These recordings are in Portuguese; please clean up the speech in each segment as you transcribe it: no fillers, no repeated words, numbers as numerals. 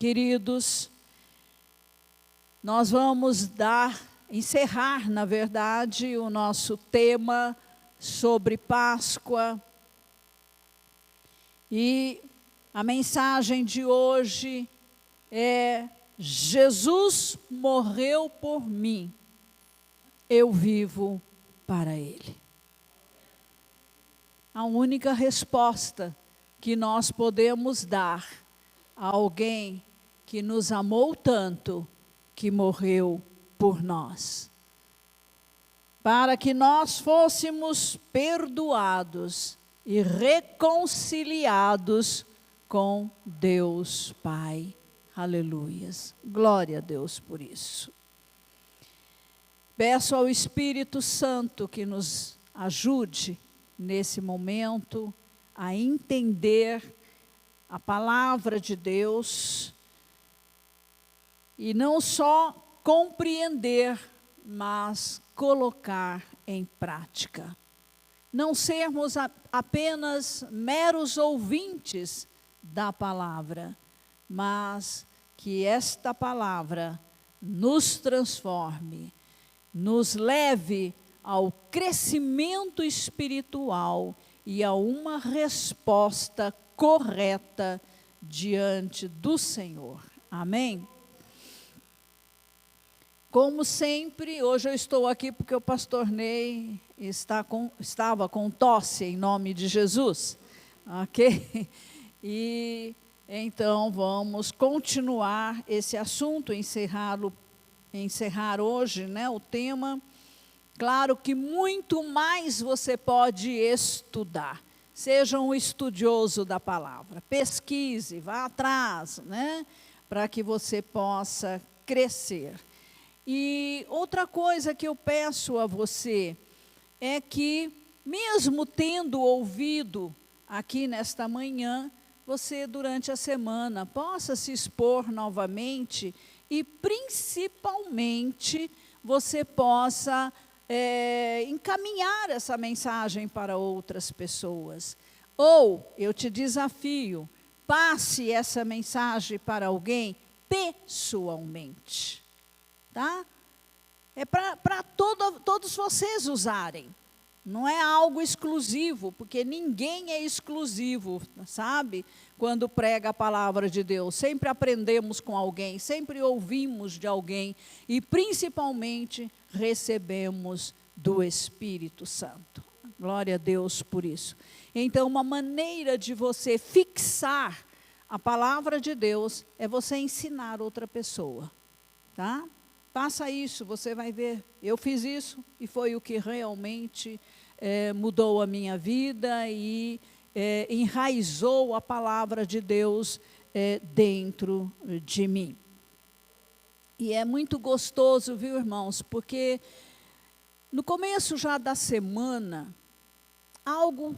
Queridos, nós vamos encerrar, na verdade, o nosso tema sobre Páscoa. E a mensagem de hoje é: Jesus morreu por mim, eu vivo para Ele. A única resposta que nós podemos dar a alguém que nos amou tanto, que morreu por nós, para que nós fôssemos perdoados e reconciliados com Deus Pai. Aleluias. Glória a Deus por isso. Peço ao Espírito Santo que nos ajude nesse momento a entender a palavra de Deus e não só compreender, mas colocar em prática. Não sermos apenas meros ouvintes da palavra, mas que esta palavra nos transforme, nos leve ao crescimento espiritual e a uma resposta correta diante do Senhor. Amém? Como sempre, hoje eu estou aqui porque o pastor Ney estava com tosse, em nome de Jesus, ok? E então vamos continuar esse assunto, encerrar hoje, né, o tema. Claro que muito mais você pode estudar. Seja um estudioso da palavra, pesquise, vá atrás, né, para que você possa crescer. E outra coisa que eu peço a você é que, mesmo tendo ouvido aqui nesta manhã, você durante a semana possa se expor novamente e principalmente você possa encaminhar essa mensagem para outras pessoas. Ou, eu te desafio, passe essa mensagem para alguém pessoalmente. Tá? É para todos vocês usarem. Não é algo exclusivo, porque ninguém é exclusivo, sabe? Quando prega a palavra de Deus, sempre aprendemos com alguém, sempre ouvimos de alguém e principalmente recebemos do Espírito Santo. Glória a Deus por isso. Então, uma maneira de você fixar a palavra de Deus é você ensinar outra pessoa, tá? Faça isso, você vai ver. Eu fiz isso e foi o que realmente mudou a minha vida e enraizou a palavra de Deus dentro de mim. E é muito gostoso, viu, irmãos? Porque no começo já da semana, algo,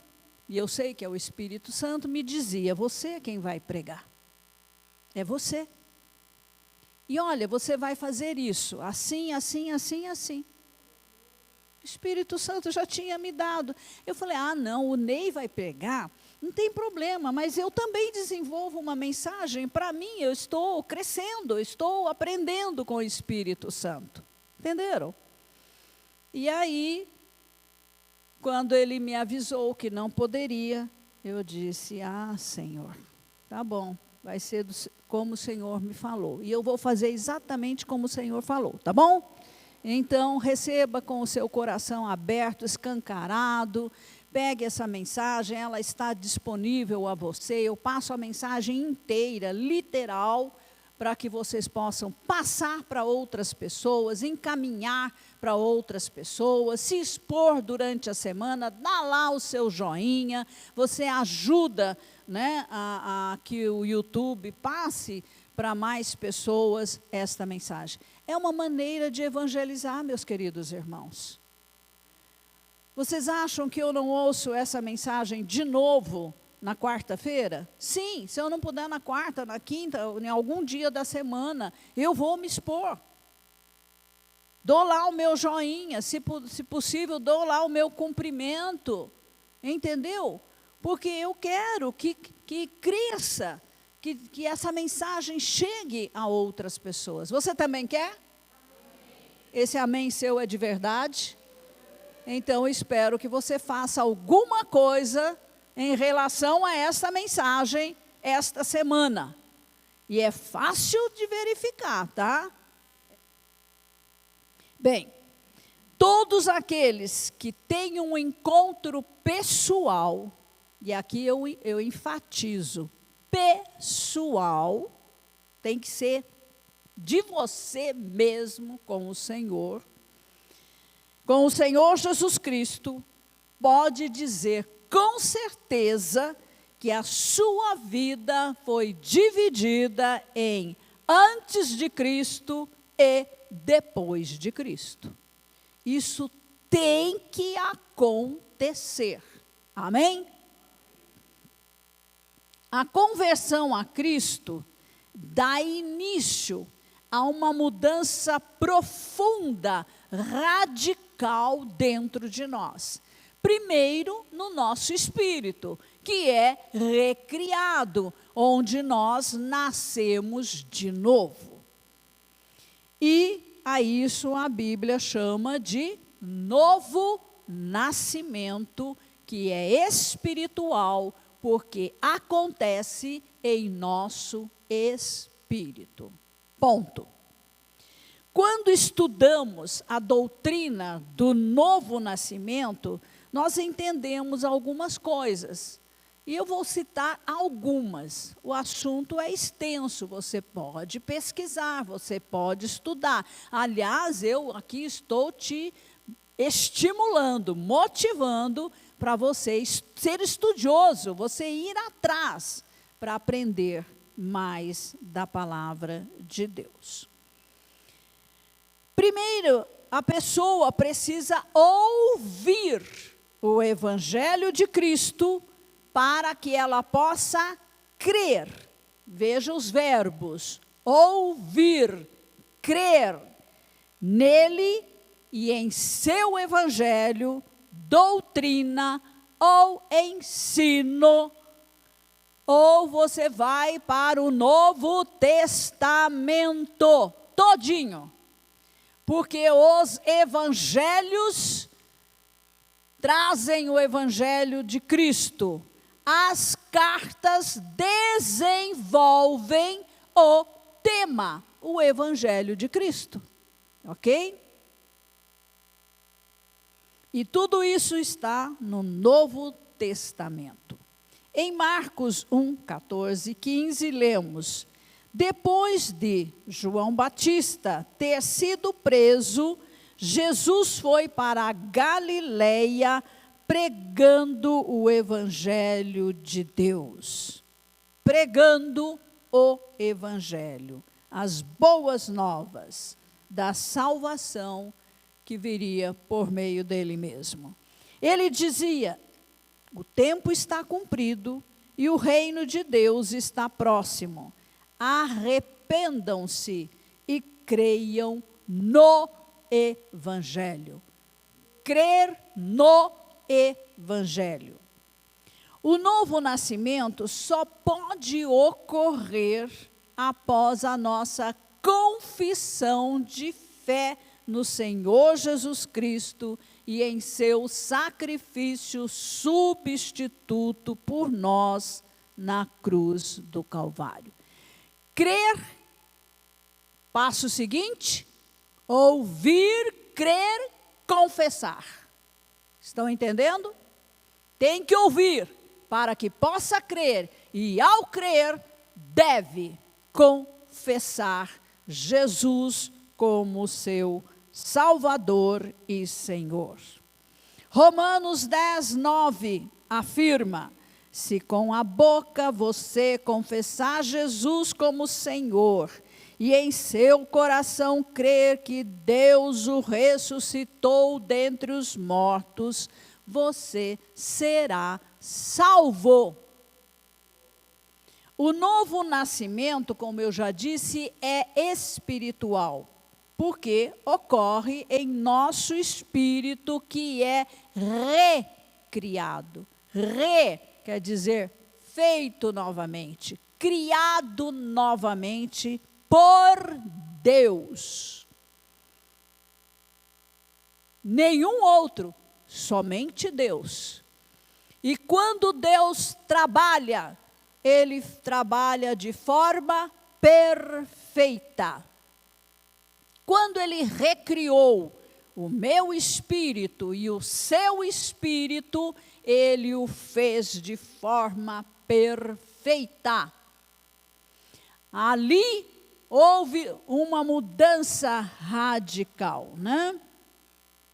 e eu sei que é o Espírito Santo, me dizia: você é quem vai pregar. É você. E olha, você vai fazer isso, assim, assim, assim, assim. O Espírito Santo já tinha me dado. Eu falei: ah, não, o Ney vai pregar, não tem problema, mas eu também desenvolvo uma mensagem. Para mim, eu estou crescendo, eu estou aprendendo com o Espírito Santo. Entenderam? E aí, quando ele me avisou que não poderia, eu disse: ah, Senhor, tá bom. Vai ser como o Senhor me falou. E eu vou fazer exatamente como o Senhor falou, tá bom? Então, receba com o seu coração aberto, escancarado. Pegue essa mensagem, ela está disponível a você. Eu passo a mensagem inteira, literal, para que vocês possam passar para outras pessoas, encaminhar para outras pessoas, se expor durante a semana, dá lá o seu joinha, você ajuda, né, a que o YouTube passe para mais pessoas esta mensagem. É uma maneira de evangelizar, meus queridos irmãos. Vocês acham que eu não ouço essa mensagem de novo na quarta-feira? Sim, se eu não puder na quarta, na quinta, em algum dia da semana, eu vou me expor. Dou lá o meu joinha, se possível, dou lá o meu cumprimento. Entendeu? Porque eu quero que cresça, que essa mensagem chegue a outras pessoas. Você também quer? Esse amém seu é de verdade? Então, eu espero que você faça alguma coisa em relação a essa mensagem esta semana. E é fácil de verificar, tá? Bem, todos aqueles que têm um encontro pessoal, e aqui eu enfatizo, pessoal, tem que ser de você mesmo com o Senhor Jesus Cristo, pode dizer com certeza que a sua vida foi dividida em antes de Cristo e depois de Cristo. Isso tem que acontecer. Amém? A conversão a Cristo dá início a uma mudança profunda, radical dentro de nós. Primeiro, no nosso espírito, que é recriado, onde nós nascemos de novo. E a isso a Bíblia chama de novo nascimento, que é espiritual, porque acontece em nosso espírito. Ponto. Quando estudamos a doutrina do novo nascimento, nós entendemos algumas coisas. E eu vou citar algumas. O assunto é extenso, você pode pesquisar, você pode estudar. Aliás, eu aqui estou te estimulando, motivando para você ser estudioso, você ir atrás para aprender mais da palavra de Deus. Primeiro, a pessoa precisa ouvir o Evangelho de Cristo para que ela possa crer. Veja os verbos: ouvir, crer nele e em seu Evangelho, doutrina ou ensino. Ou você vai para o Novo Testamento todinho, porque os evangelhos trazem o Evangelho de Cristo. As cartas desenvolvem o tema, o Evangelho de Cristo. Ok? E tudo isso está no Novo Testamento. Em Marcos 1, 14 e 15, lemos: depois de João Batista ter sido preso, Jesus foi para a Galileia pregando o Evangelho de Deus. Pregando o Evangelho, as boas novas da salvação que viria por meio dele mesmo. Ele dizia: o tempo está cumprido e o reino de Deus está próximo. Arrependam-se e creiam no Evangelho. Crer no Evangelho. O novo nascimento só pode ocorrer após a nossa confissão de fé no Senhor Jesus Cristo e em seu sacrifício substituto por nós na cruz do Calvário. Crer, passo seguinte, ouvir, crer, confessar. Estão entendendo? Tem que ouvir para que possa crer, e ao crer, deve confessar Jesus como seu Salvador e Senhor. Romanos 10, 9 afirma: se com a boca você confessar Jesus como Senhor, e em seu coração crer que Deus o ressuscitou dentre os mortos, você será salvo. O novo nascimento, como eu já disse, é espiritual, porque ocorre em nosso espírito, que é recriado. Quer dizer feito novamente, criado novamente por Deus. Nenhum outro, somente Deus. E quando Deus trabalha, Ele trabalha de forma perfeita. Quando Ele recriou o meu espírito e o seu espírito, Ele o fez de forma perfeita. Ali houve uma mudança radical, né?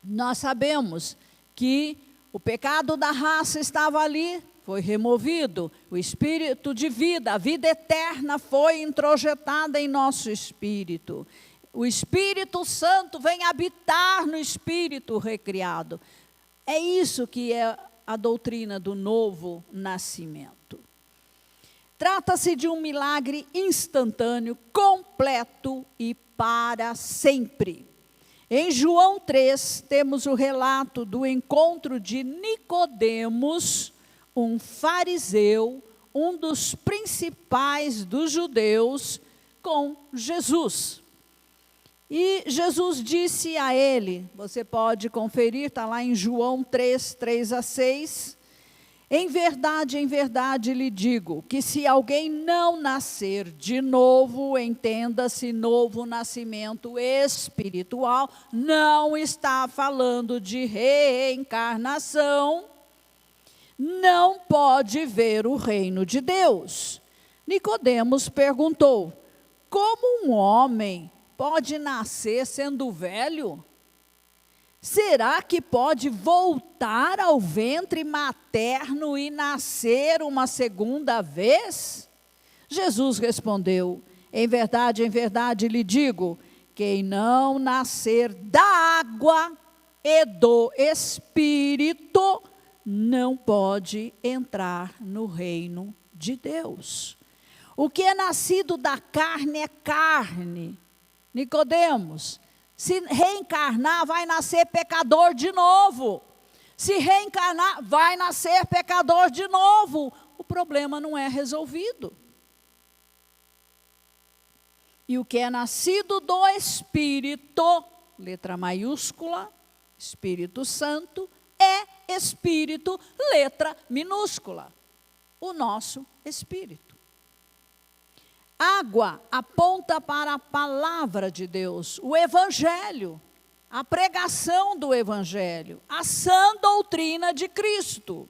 Nós sabemos que o pecado da raça estava ali, foi removido. O espírito de vida, a vida eterna foi introjetada em nosso espírito. O Espírito Santo vem habitar no espírito recriado. É isso que é a doutrina do novo nascimento. Trata-se de um milagre instantâneo, completo e para sempre. Em João 3, temos o relato do encontro de Nicodemos, um fariseu, um dos principais dos judeus, com Jesus. E Jesus disse a ele, você pode conferir, está lá em João 3, 3-6, em verdade lhe digo, que se alguém não nascer de novo, entenda-se novo nascimento espiritual, não está falando de reencarnação, não pode ver o reino de Deus. Nicodemos perguntou, como um homem pode nascer sendo velho? Será que pode voltar ao ventre materno e nascer uma segunda vez? Jesus respondeu, em verdade lhe digo, quem não nascer da água e do Espírito, não pode entrar no reino de Deus. O que é nascido da carne é carne. Nicodemos, se reencarnar, vai nascer pecador de novo. Se reencarnar, vai nascer pecador de novo. O problema não é resolvido. E o que é nascido do Espírito, letra maiúscula, Espírito Santo, é Espírito, letra minúscula, o nosso Espírito. Água aponta para a palavra de Deus, o Evangelho, a pregação do Evangelho, a sã doutrina de Cristo.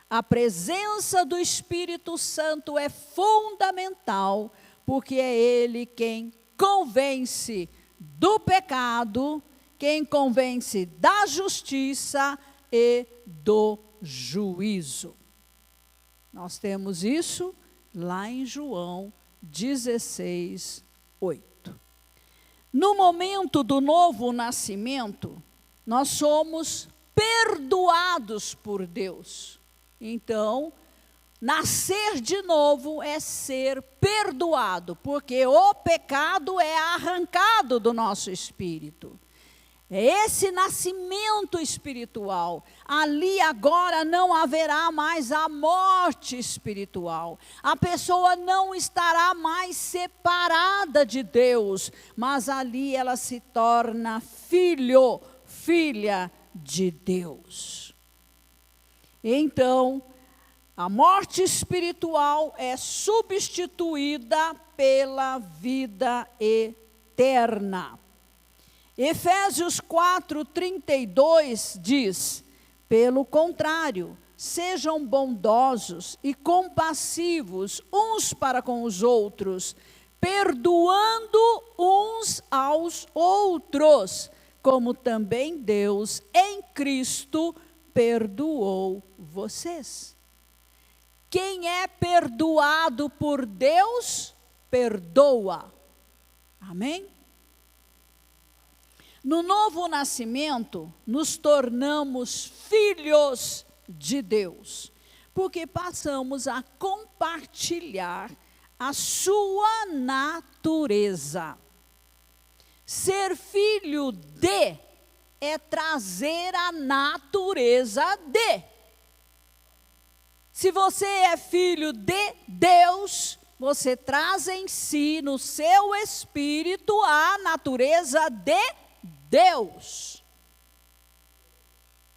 A presença do Espírito Santo é fundamental, porque é Ele quem convence do pecado, quem convence da justiça e do juízo. Nós temos isso lá em João 16, 8. No momento do novo nascimento, nós somos perdoados por Deus. Então, nascer de novo é ser perdoado, porque o pecado é arrancado do nosso espírito. É esse nascimento espiritual. Ali agora não haverá mais a morte espiritual. A pessoa não estará mais separada de Deus, mas ali ela se torna filho, filha de Deus. Então, a morte espiritual é substituída pela vida eterna. Efésios 4:32 diz, pelo contrário, sejam bondosos e compassivos uns para com os outros, perdoando uns aos outros, como também Deus em Cristo perdoou vocês. Quem é perdoado por Deus, perdoa. Amém? No novo nascimento, nos tornamos filhos de Deus, porque passamos a compartilhar a sua natureza. Ser filho de é trazer a natureza de. Se você é filho de Deus, você traz em si, no seu espírito, a natureza de Deus.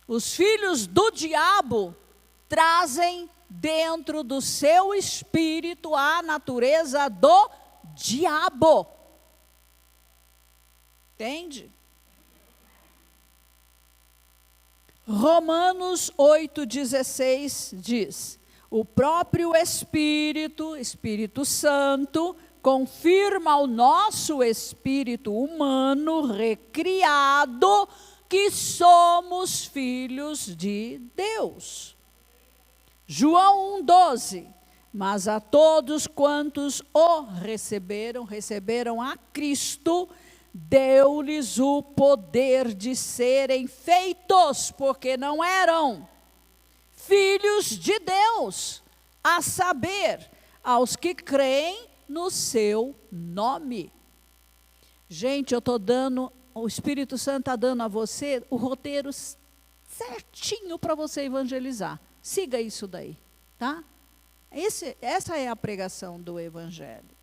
Os filhos do diabo trazem dentro do seu espírito a natureza do diabo. Entende? Romanos 8,16 diz: o próprio Espírito Santo, confirma ao nosso espírito humano recriado que somos filhos de Deus. João 1,12: mas a todos quantos o receberam a Cristo, deu-lhes o poder de serem feitos, porque não eram filhos de Deus, a saber, aos que creem no seu nome. Gente, eu estou dando, o Espírito Santo está dando a você o roteiro certinho para você evangelizar. Siga isso daí, tá? Essa é a pregação do Evangelho.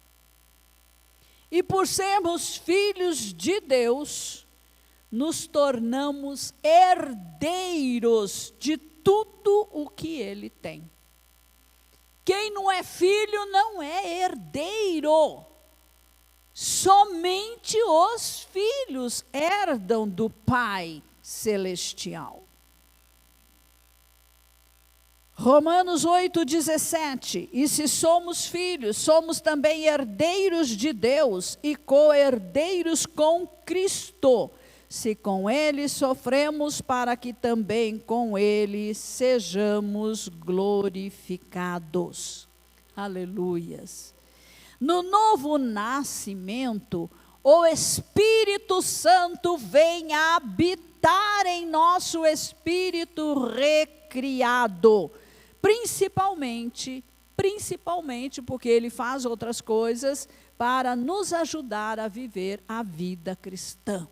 E por sermos filhos de Deus, nos tornamos herdeiros de tudo o que Ele tem. Quem não é filho não é herdeiro. Somente os filhos herdam do Pai Celestial. Romanos 8,17: e se somos filhos, somos também herdeiros de Deus e co-herdeiros com Cristo, se com Ele sofremos, para que também com Ele sejamos glorificados. Aleluias. No novo nascimento, o Espírito Santo vem habitar em nosso espírito recriado. Principalmente porque Ele faz outras coisas para nos ajudar a viver a vida cristã.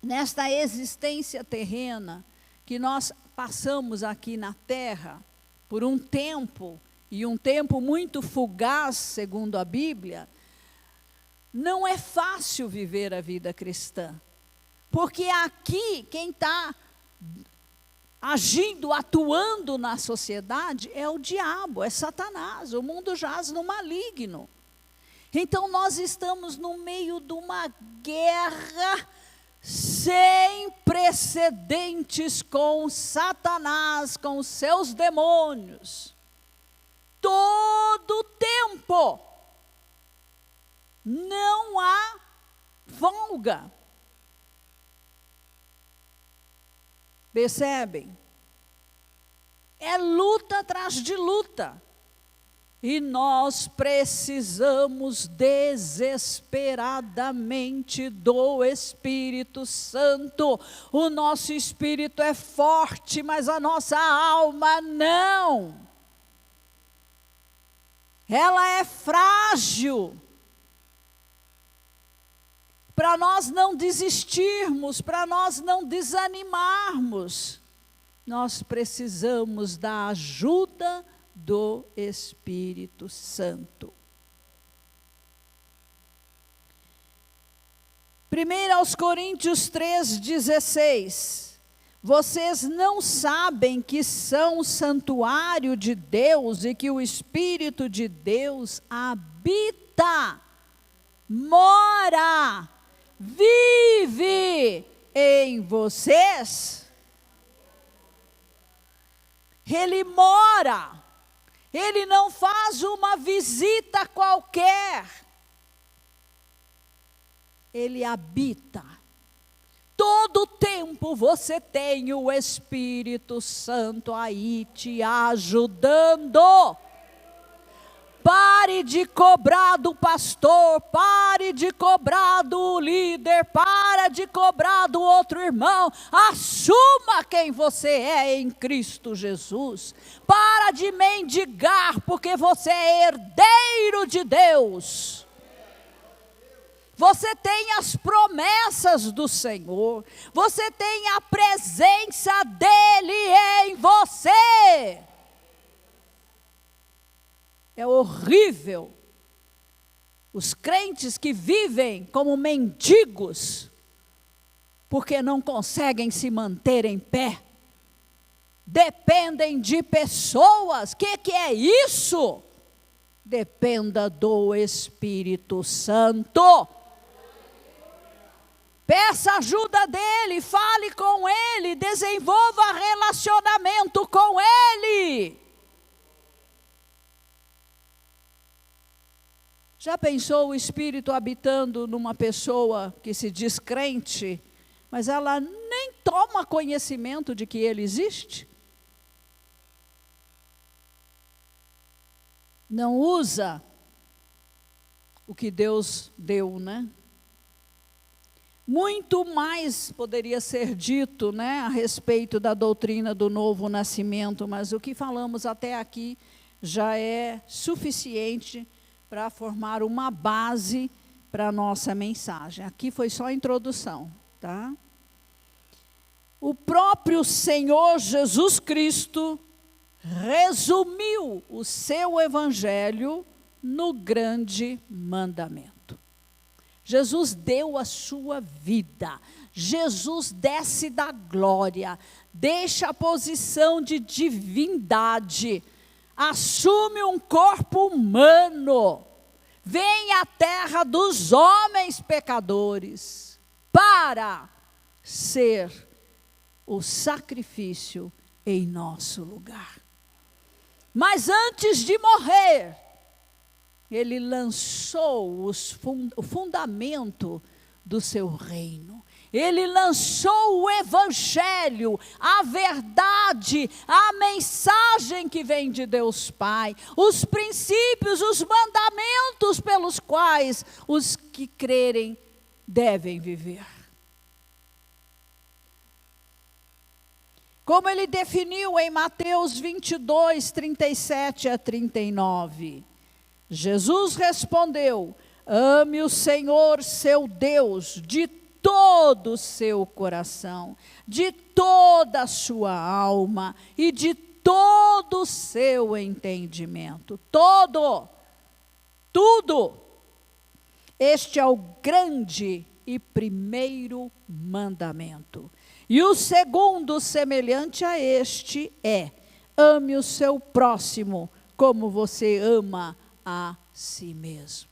Nesta existência terrena que nós passamos aqui na terra, por um tempo, e um tempo muito fugaz, segundo a Bíblia, não é fácil viver a vida cristã. Porque aqui, quem está agindo, atuando na sociedade é o diabo, é Satanás, o mundo jaz no maligno. Então nós estamos no meio de uma guerra sem precedentes com Satanás, com os seus demônios. Todo tempo, não há folga. Percebem? É luta atrás de luta. E nós precisamos desesperadamente do Espírito Santo. O nosso espírito é forte, mas a nossa alma não. Ela é frágil. Para nós não desistirmos, para nós não desanimarmos, nós precisamos da ajuda do Espírito Santo. 1 Coríntios 3,16: vocês não sabem que são o santuário de Deus e que o Espírito de Deus habita, mora, vive em vocês? Ele mora, Ele não faz uma visita qualquer, Ele habita. Todo tempo você tem o Espírito Santo aí te ajudando. Pare de cobrar do pastor, pare de cobrar do líder, para de cobrar do outro irmão. Assuma quem você é em Cristo Jesus. Para de mendigar, porque você é herdeiro de Deus. Você tem as promessas do Senhor, você tem a presença dEle em você. É horrível. Os crentes que vivem como mendigos, porque não conseguem se manter em pé, dependem de pessoas. Que é isso? Dependa do Espírito Santo. Peça ajuda dele, fale com ele, desenvolva relacionamento com ele. Já pensou o Espírito habitando numa pessoa que se diz crente, mas ela nem toma conhecimento de que ele existe? Não usa o que Deus deu, né? Muito mais poderia ser dito, né, a respeito da doutrina do novo nascimento, mas o que falamos até aqui já é suficiente para formar uma base para a nossa mensagem. Aqui foi só a introdução, tá? O próprio Senhor Jesus Cristo resumiu o seu evangelho no grande mandamento. Jesus deu a sua vida. Jesus desce da glória, deixa a posição de divindade, assume um corpo humano, vem à terra dos homens pecadores para ser o sacrifício em nosso lugar. Mas antes de morrer, ele lançou o fundamento do seu reino. Ele lançou o evangelho, a verdade, a mensagem que vem de Deus Pai, os princípios, os mandamentos pelos quais os que crerem devem viver. Como ele definiu em Mateus 22, 37 a 39. Jesus respondeu: ame o Senhor seu Deus de todo o seu coração, de toda a sua alma e de todo o seu entendimento. Tudo. Este é o grande e primeiro mandamento. E o segundo, semelhante a este, é: ame o seu próximo como você ama a si mesmo.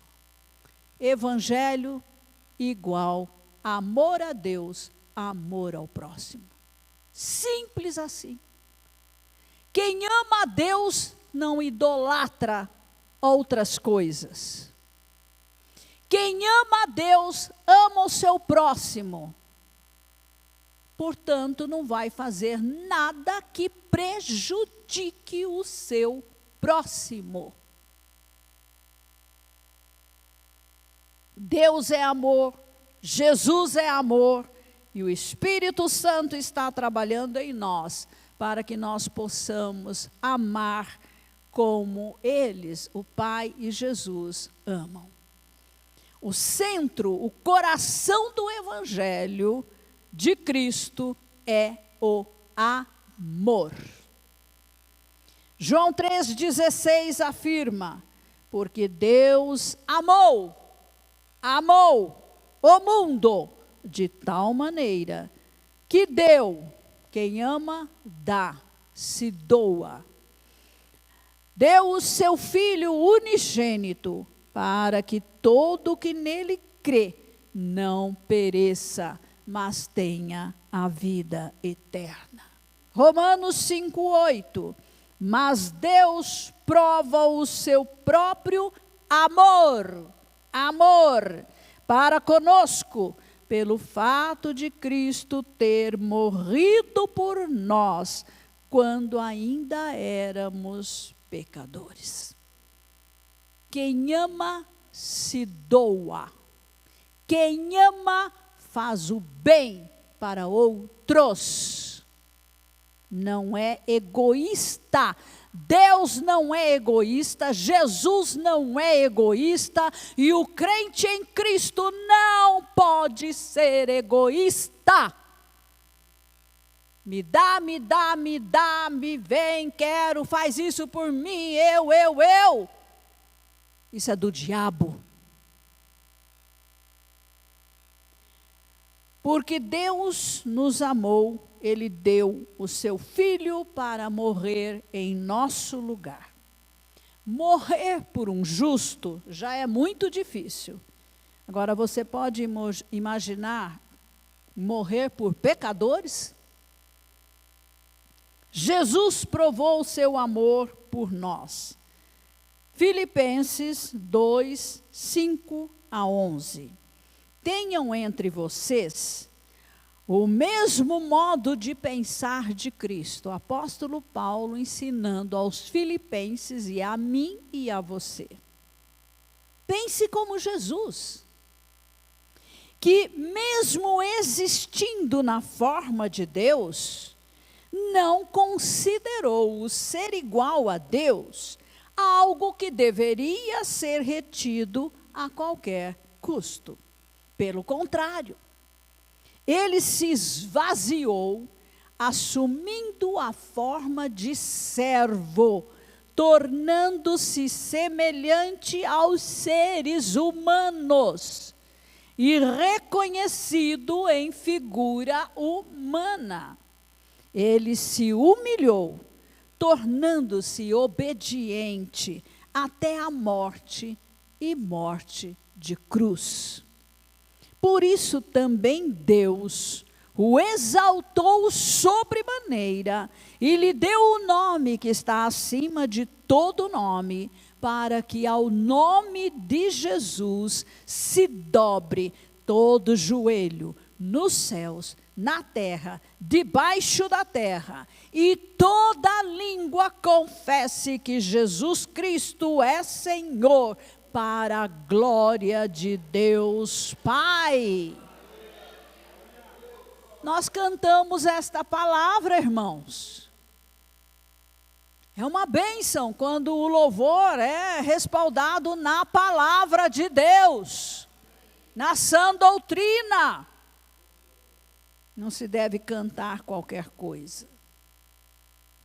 Evangelho igual amor a Deus, amor ao próximo. Simples assim. Quem ama a Deus não idolatra outras coisas. Quem ama a Deus, ama o seu próximo. Portanto, não vai fazer nada que prejudique o seu próximo. Deus é amor, Jesus é amor, e o Espírito Santo está trabalhando em nós, para que nós possamos amar como eles, o Pai e Jesus, amam. O centro, o coração do Evangelho de Cristo é o amor. João 3,16 afirma: porque Deus amou o mundo de tal maneira que deu. Quem ama, dá, se doa. Deu o seu Filho unigênito, para que todo que nele crê não pereça, mas tenha a vida eterna. Romanos 5,8. Mas Deus prova o seu próprio amor para conosco, pelo fato de Cristo ter morrido por nós, quando ainda éramos pecadores. Quem ama, se doa. Quem ama, faz o bem para outros. Não é egoísta. Deus não é egoísta, Jesus não é egoísta, e o crente em Cristo não pode ser egoísta. Me dá, me vem, quero, faz isso por mim, eu. Isso é do diabo. Porque Deus nos amou, Ele deu o seu Filho para morrer em nosso lugar. Morrer por um justo já é muito difícil. Agora, você pode imaginar morrer por pecadores? Jesus provou o seu amor por nós. Filipenses 2, 5 a 11. Tenham entre vocês o mesmo modo de pensar de Cristo. O apóstolo Paulo ensinando aos filipenses e a mim e a você. Pense como Jesus, que mesmo existindo na forma de Deus, não considerou o ser igual a Deus algo que deveria ser retido a qualquer custo. Pelo contrário, ele se esvaziou, assumindo a forma de servo, tornando-se semelhante aos seres humanos e reconhecido em figura humana. Ele se humilhou, tornando-se obediente até a morte e morte de cruz. Por isso também Deus o exaltou sobremaneira e lhe deu o nome que está acima de todo nome, para que ao nome de Jesus se dobre todo joelho nos céus, na terra, debaixo da terra, e toda língua confesse que Jesus Cristo é Senhor, para a glória de Deus Pai. Nós cantamos esta palavra, irmãos. É uma bênção quando o louvor é respaldado na palavra de Deus, na sã doutrina. Não se deve cantar qualquer coisa.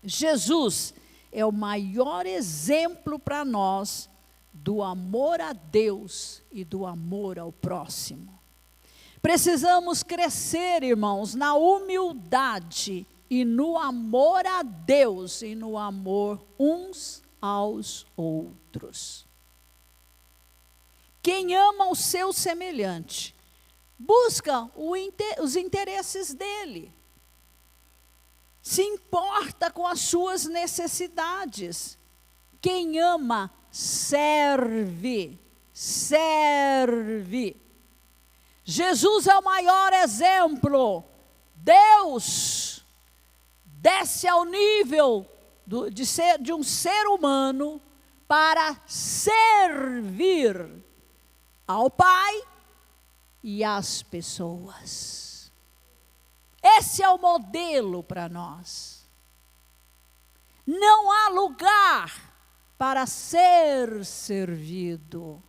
Jesus é o maior exemplo para nós do amor a Deus e do amor ao próximo. Precisamos crescer, irmãos, na humildade e no amor a Deus e no amor uns aos outros. Quem ama o seu semelhante, busca os interesses dele, se importa com as suas necessidades. Quem ama, serve. Jesus é o maior exemplo. Deus desce ao nível de um ser humano para servir ao Pai e às pessoas. Esse é o modelo para nós. Não há lugar para ser servido.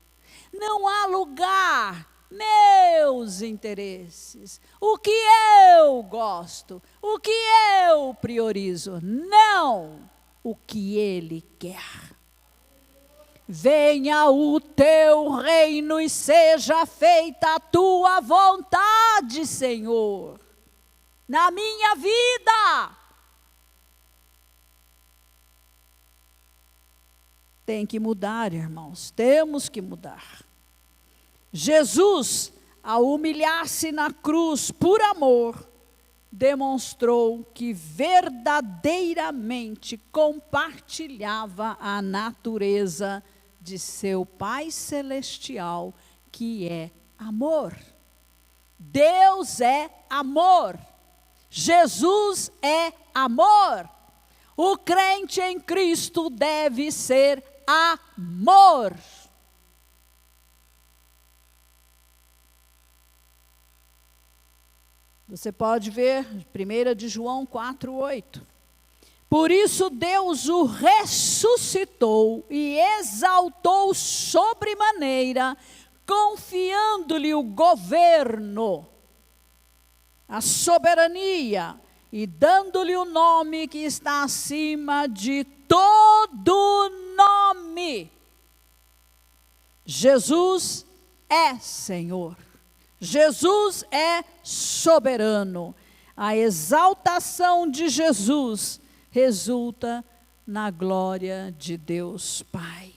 Não há lugar, meus interesses, o que eu gosto, o que eu priorizo. Não, o que Ele quer. Venha o teu reino e seja feita a tua vontade, Senhor, na minha vida. Tem que mudar, irmãos, temos que mudar. Jesus, ao humilhar-se na cruz por amor, demonstrou que verdadeiramente compartilhava a natureza de seu Pai Celestial, que é amor. Deus é amor. Jesus é amor. O crente em Cristo deve ser amor. Você pode ver 1 de João 4:8. Por isso Deus o ressuscitou e exaltou sobremaneira, confiando-lhe o governo, a soberania, e dando-lhe o nome que está acima de todo nome. Jesus é Senhor. Jesus é soberano. A exaltação de Jesus resulta na glória de Deus Pai.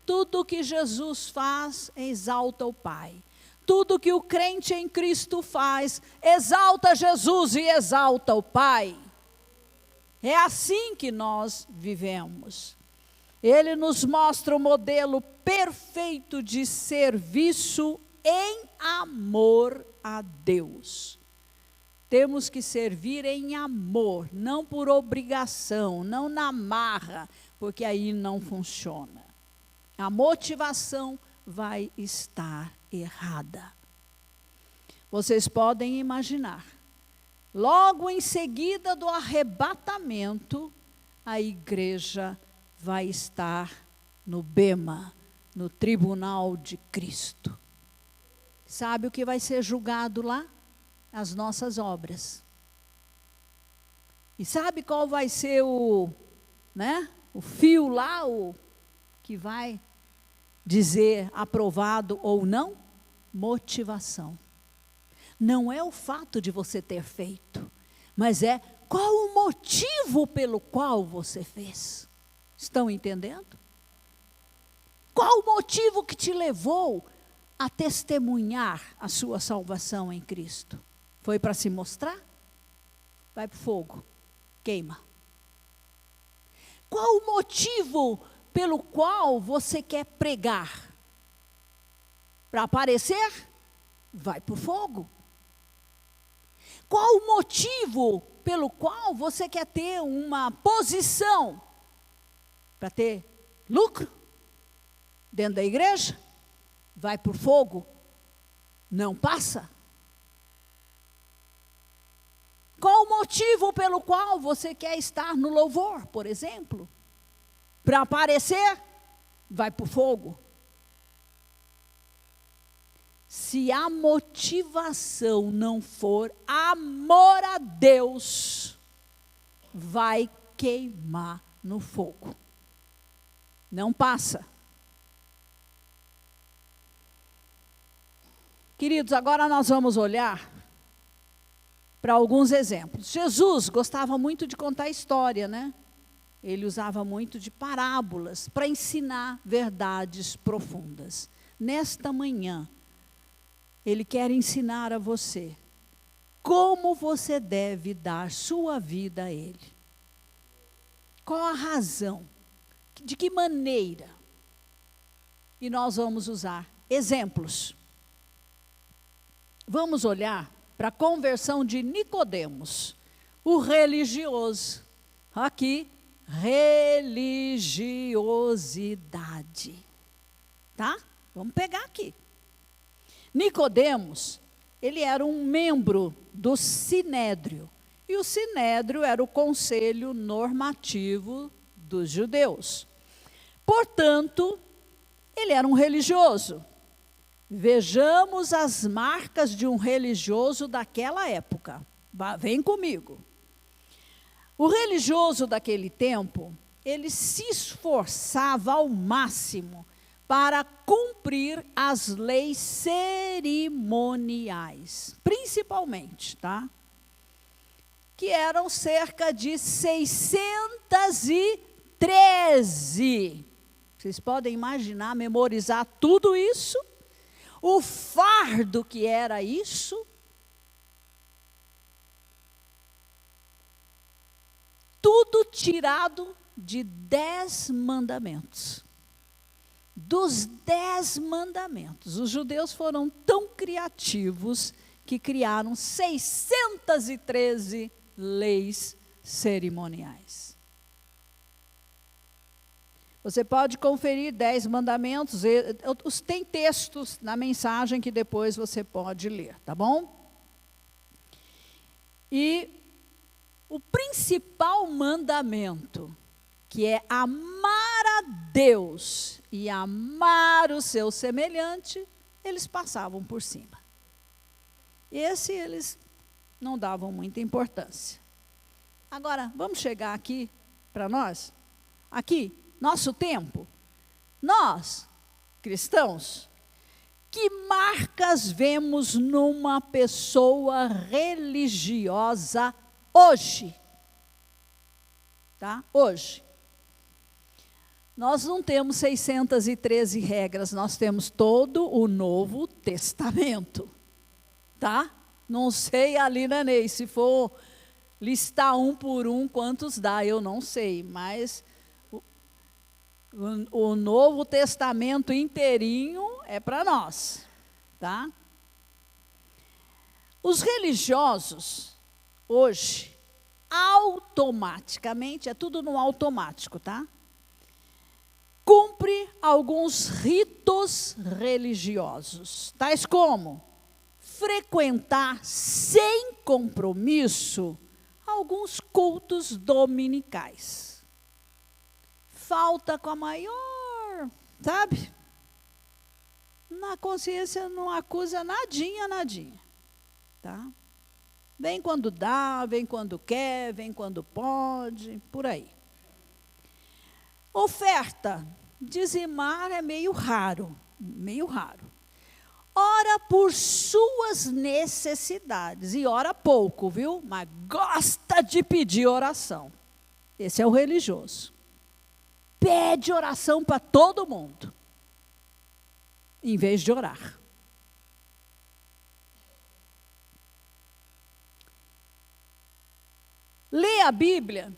Tudo que Jesus faz, exalta o Pai. Tudo que o crente em Cristo faz, exalta Jesus e exalta o Pai. É assim que nós vivemos. Ele nos mostra o modelo perfeito de serviço em amor a Deus. Temos que servir em amor, não por obrigação, não na marra, porque aí não funciona. A motivação vai estar errada. Vocês podem imaginar, logo em seguida do arrebatamento, a igreja vai estar no bema, no tribunal de Cristo. Sabe o que vai ser julgado lá? As nossas obras. E sabe qual vai ser o fio lá, o que vai dizer aprovado ou não? Motivação. Não é o fato de você ter feito, mas é qual o motivo pelo qual você fez. Estão entendendo? Qual o motivo que te levou a testemunhar a sua salvação em Cristo? Foi para se mostrar? Vai para o fogo, queima. Qual o motivo pelo qual você quer pregar? Para aparecer? Vai para o fogo. Qual o motivo pelo qual você quer ter uma posição? Para ter lucro dentro da igreja? Vai para o fogo, não passa. Qual o motivo pelo qual você quer estar no louvor, por exemplo? Para aparecer, vai para o fogo. Se a motivação não for amor a Deus, vai queimar no fogo. Não passa. Queridos, agora nós vamos olhar para alguns exemplos. Jesus gostava muito de contar história, né? Ele usava muito de parábolas para ensinar verdades profundas. Nesta manhã, Ele quer ensinar a você como você deve dar sua vida a Ele. Qual a razão? De que maneira? E nós vamos usar exemplos. Vamos olhar para a conversão de Nicodemos, o religioso. Aqui, religiosidade. Tá? Vamos pegar aqui. Nicodemos, ele era um membro do Sinédrio. E o Sinédrio era o conselho normativo dos judeus. Portanto, ele era um religioso. Vejamos as marcas de um religioso daquela época. Vem comigo. O religioso daquele tempo, ele se esforçava ao máximo para cumprir as leis cerimoniais, principalmente, tá? Que eram cerca de 613. Vocês podem imaginar, memorizar tudo isso? O fardo que era isso? Tudo tirado de 10 mandamentos. Dos 10 mandamentos, os judeus foram tão criativos que criaram 613 leis cerimoniais. Você pode conferir 10 mandamentos, tem textos na mensagem que depois você pode ler, tá bom? E o principal mandamento, que é amar a Deus e amar o seu semelhante, eles passavam por cima. Esse eles não davam muita importância. Agora, vamos chegar aqui para nós. Aqui, nosso tempo. Nós cristãos, que marcas vemos numa pessoa religiosa hoje? Tá? Hoje. Nós não temos 613 regras, nós temos todo o Novo Testamento. Tá? Não sei ali, né, Ney, se for listar um por um quantos dá, eu não sei, mas o Novo Testamento inteirinho é para nós, tá? Os religiosos, hoje, automaticamente, é tudo no automático, tá? Cumpre alguns ritos religiosos, tais como frequentar sem compromisso alguns cultos dominicais. Falta com a maior, sabe? Na consciência não acusa nadinha, tá? Vem quando dá, vem quando quer, vem quando pode, por aí. Oferta, dizimar é meio raro. Ora por suas necessidades, e ora pouco, viu? Mas gosta de pedir oração. Esse é o religioso. Pede oração para todo mundo, em vez de orar. Lê a Bíblia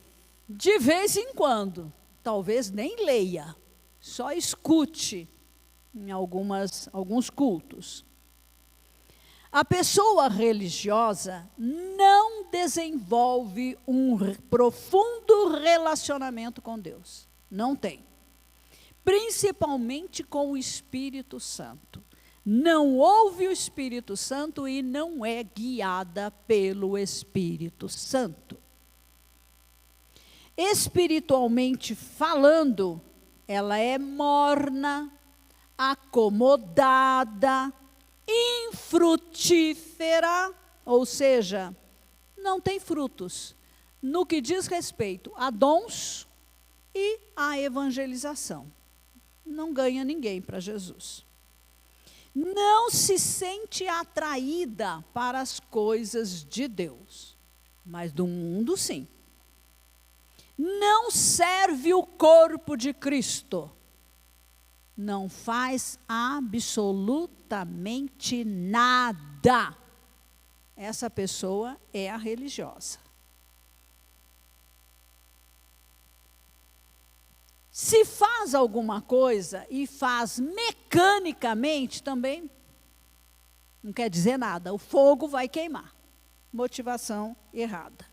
de vez em quando, talvez nem leia, só escute em alguns cultos. A pessoa religiosa não desenvolve um profundo relacionamento com Deus. Não tem. Principalmente com o Espírito Santo. Não ouve o Espírito Santo e não é guiada pelo Espírito Santo. Espiritualmente falando, ela é morna, acomodada, infrutífera, ou seja, não tem frutos no que diz respeito a dons e a evangelização. Não ganha ninguém para Jesus. Não se sente atraída para as coisas de Deus, mas do mundo sim. Não serve o corpo de Cristo. Não faz absolutamente nada. Essa pessoa é a religiosa. Se faz alguma coisa e faz mecanicamente também, não quer dizer nada, o fogo vai queimar. Motivação errada.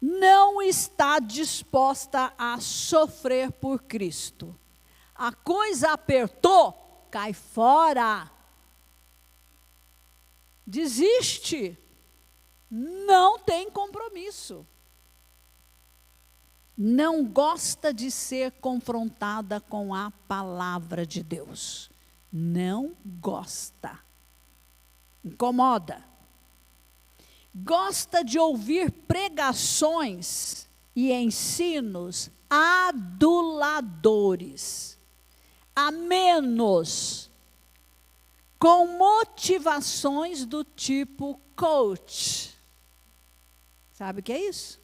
Não está disposta a sofrer por Cristo. A coisa apertou, cai fora. Desiste. Não tem compromisso. Não gosta de ser confrontada com a palavra de Deus. Não gosta. Incomoda. Gosta de ouvir pregações e ensinos aduladores, amenos, com motivações do tipo coach. Sabe o que é isso?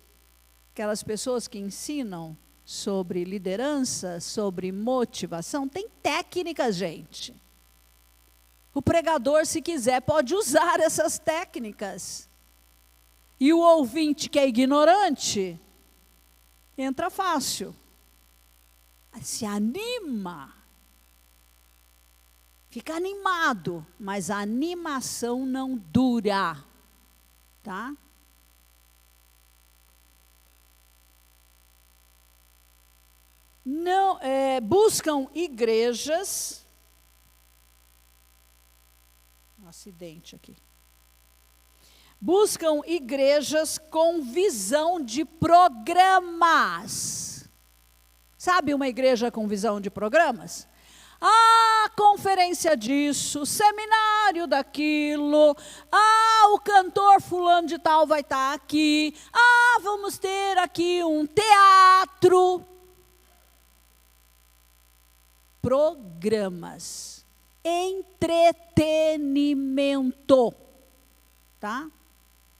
Aquelas pessoas que ensinam sobre liderança, sobre motivação, tem técnicas, gente. O pregador, se quiser, pode usar essas técnicas. E o ouvinte que é ignorante, entra fácil. Se anima. Fica animado, mas a animação não dura. Tá? Não, buscam igrejas. Um acidente aqui. Buscam igrejas com visão de programas. Sabe uma igreja com visão de programas? Conferência disso, seminário daquilo, o cantor fulano de tal vai estar aqui, vamos ter aqui um teatro. programas. Entretenimento, tá?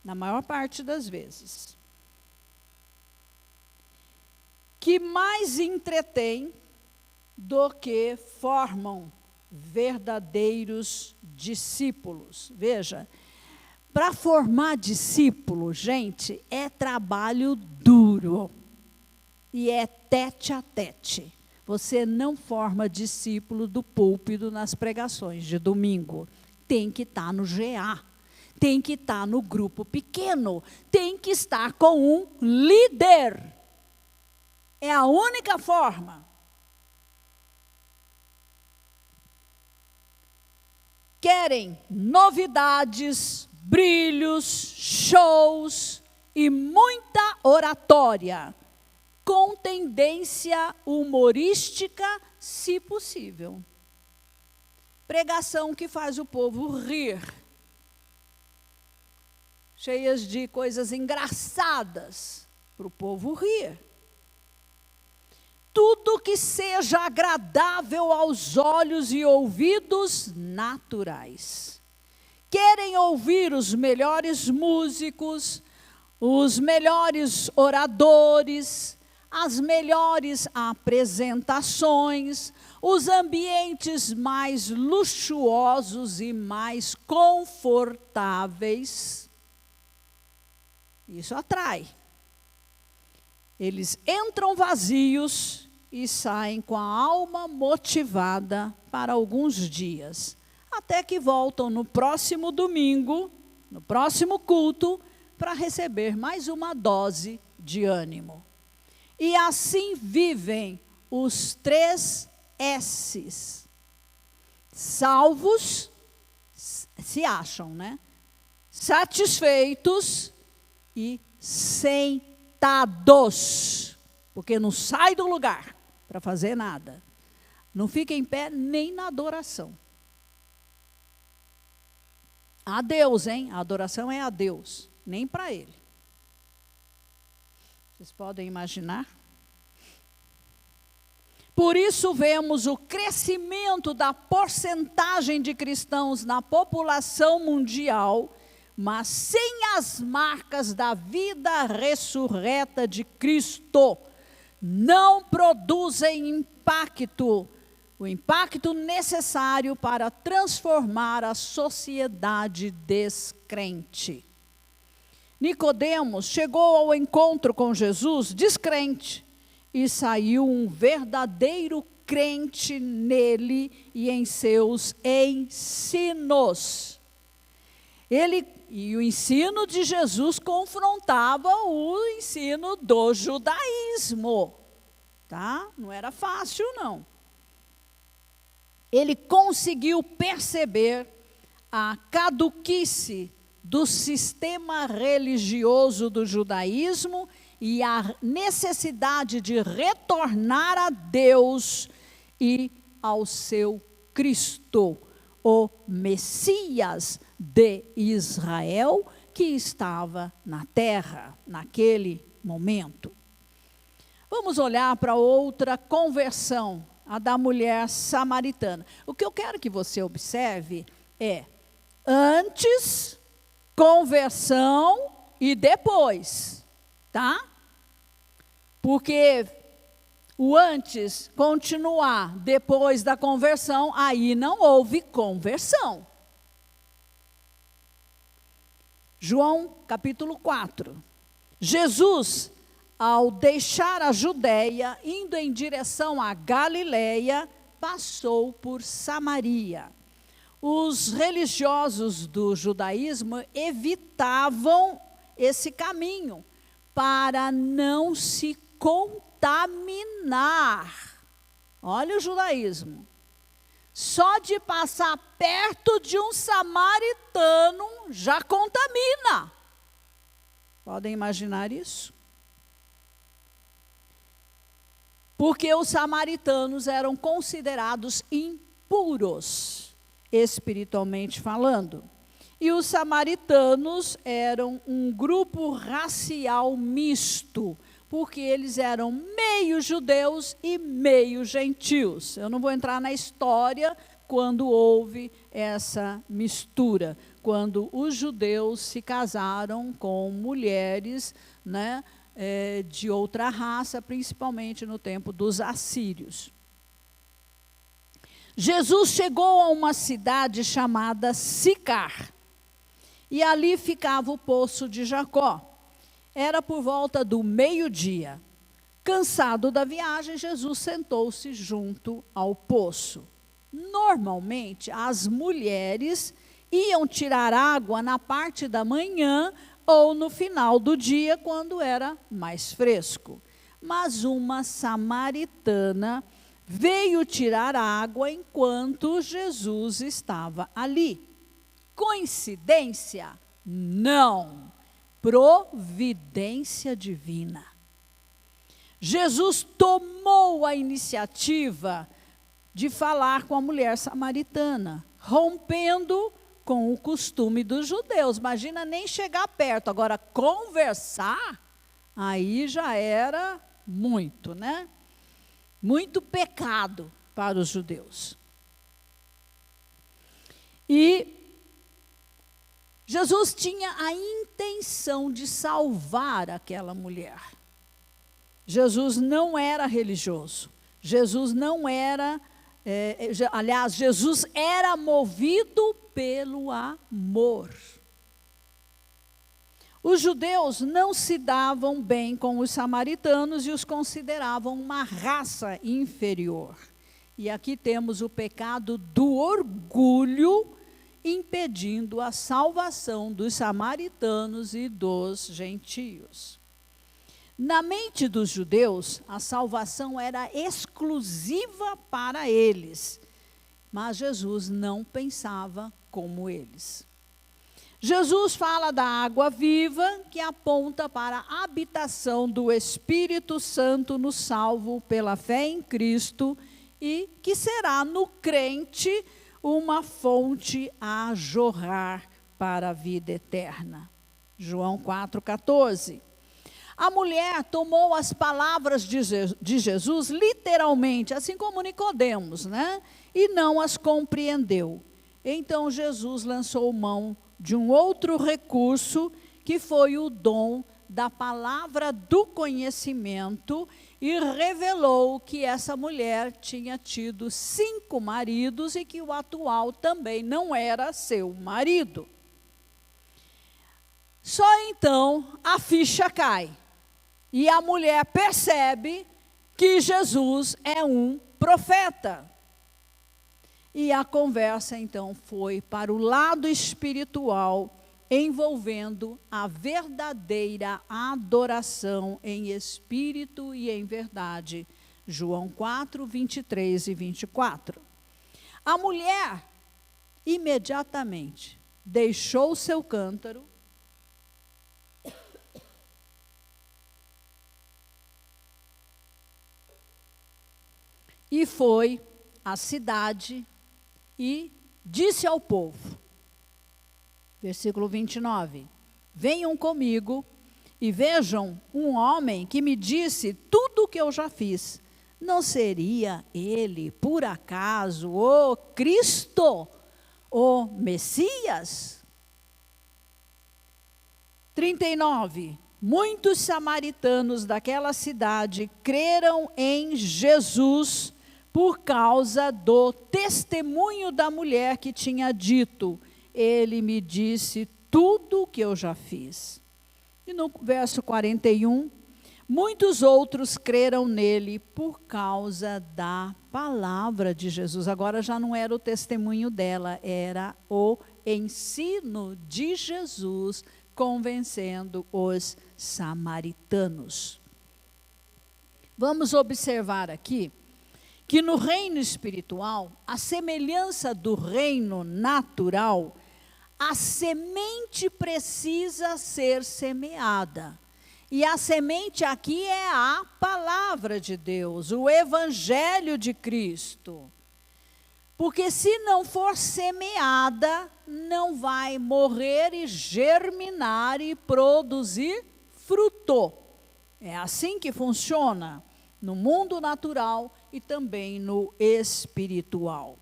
Na maior parte das vezes. Que mais entretém do que formam verdadeiros discípulos. Veja, para formar discípulo, gente, é trabalho duro. E é tete a tete. Você não forma discípulo do púlpito nas pregações de domingo. Tem que estar no GA. Tem que estar no grupo pequeno. Tem que estar com um líder. É a única forma. Querem novidades, brilhos, shows e muita oratória, com tendência humorística, se possível. Pregação que faz o povo rir, cheias de coisas engraçadas para o povo rir. Tudo que seja agradável aos olhos e ouvidos naturais. Querem ouvir os melhores músicos, os melhores oradores, as melhores apresentações, os ambientes mais luxuosos e mais confortáveis. Isso atrai. Eles entram vazios e saem com a alma motivada para alguns dias, até que voltam no próximo domingo, no próximo culto, para receber mais uma dose de ânimo. E assim vivem os 3 S's. Salvos, se acham, né? Satisfeitos e sentados, porque não sai do lugar para fazer nada. Não fica em pé nem na adoração. A Deus, hein? A adoração é a Deus, nem para Ele. Vocês podem imaginar? Por isso vemos o crescimento da porcentagem de cristãos na população mundial, mas sem as marcas da vida ressurreta de Cristo, não produzem impacto, o impacto necessário para transformar a sociedade descrente. Nicodemos chegou ao encontro com Jesus descrente e saiu um verdadeiro crente nele e em seus ensinos. E o ensino de Jesus confrontava o ensino do judaísmo, tá? Não era fácil, não. Ele conseguiu perceber a caduquice do sistema religioso do judaísmo e a necessidade de retornar a Deus e ao seu Cristo, o Messias de Israel, que estava na terra naquele momento. Vamos olhar para outra conversão, a da mulher samaritana. O que eu quero que você observe é antes, conversão e depois, tá? Porque o antes, continuar, depois da conversão, aí não houve conversão. João capítulo 4. Jesus, ao deixar a Judéia, indo em direção à Galileia, passou por Samaria. Os religiosos do judaísmo evitavam esse caminho para não se contaminar. Olha o judaísmo. Só de passar perto de um samaritano já contamina. Podem imaginar isso? Porque os samaritanos eram considerados impuros, espiritualmente falando. E os samaritanos eram um grupo racial misto, porque eles eram meio judeus e meio gentios. Eu não vou entrar na história quando houve essa mistura, quando os judeus se casaram com mulheres, né, de outra raça, principalmente no tempo dos assírios. Jesus chegou a uma cidade chamada Sicar, e ali ficava o poço de Jacó. Era por volta do meio-dia. Cansado da viagem, Jesus sentou-se junto ao poço. Normalmente, as mulheres iam tirar água na parte da manhã ou no final do dia, quando era mais fresco. Mas uma samaritana veio tirar água enquanto Jesus estava ali. Coincidência? Não. Providência divina. Jesus tomou a iniciativa de falar com a mulher samaritana, rompendo com o costume dos judeus. Imagina nem chegar perto, agora conversar, aí já era muito, né? Muito pecado para os judeus. E Jesus tinha a intenção de salvar aquela mulher. Jesus não era religioso. Jesus não era, aliás, Jesus era movido pelo amor. Os judeus não se davam bem com os samaritanos e os consideravam uma raça inferior. E aqui temos o pecado do orgulho, impedindo a salvação dos samaritanos e dos gentios. Na mente dos judeus, a salvação era exclusiva para eles, mas Jesus não pensava como eles. Jesus fala da água viva, que aponta para a habitação do Espírito Santo no salvo pela fé em Cristo, e que será no crente uma fonte a jorrar para a vida eterna. João 4,14. A mulher tomou as palavras de Jesus literalmente, assim como Nicodemos, né? E não as compreendeu. Então Jesus lançou mão de um outro recurso, que foi o dom da palavra do conhecimento, e revelou que essa mulher tinha tido 5 maridos e que o atual também não era seu marido. Só então a ficha cai e a mulher percebe que Jesus é um profeta. E a conversa então foi para o lado espiritual, envolvendo a verdadeira adoração em espírito e em verdade. João 4, 23 e 24. A mulher, imediatamente, deixou o seu cântaro e foi à cidade e disse ao povo, versículo 29, venham comigo e vejam um homem que me disse tudo o que eu já fiz. Não seria ele, por acaso, o Cristo, o Messias? 39. Muitos samaritanos daquela cidade creram em Jesus por causa do testemunho da mulher que tinha dito, ele me disse tudo o que eu já fiz. E no verso 41, muitos outros creram nele por causa da palavra de Jesus. Agora já não era o testemunho dela, era o ensino de Jesus convencendo os samaritanos. Vamos observar aqui que no reino espiritual, a semelhança do reino natural, a semente precisa ser semeada. E a semente aqui é a palavra de Deus, o evangelho de Cristo. Porque se não for semeada, não vai morrer e germinar e produzir fruto. É assim que funciona no mundo natural e também no espiritual.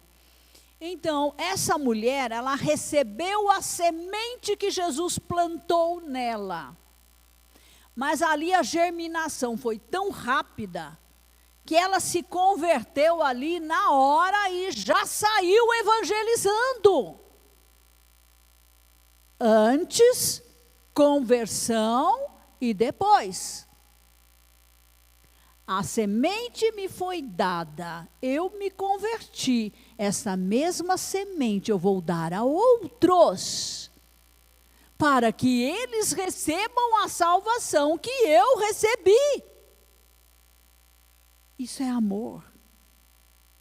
Então, essa mulher, ela recebeu a semente que Jesus plantou nela. Mas ali a germinação foi tão rápida que ela se converteu ali na hora e já saiu evangelizando. Antes, conversão e depois. A semente me foi dada, eu me converti. Essa mesma semente eu vou dar a outros, para que eles recebam a salvação que eu recebi. Isso é amor.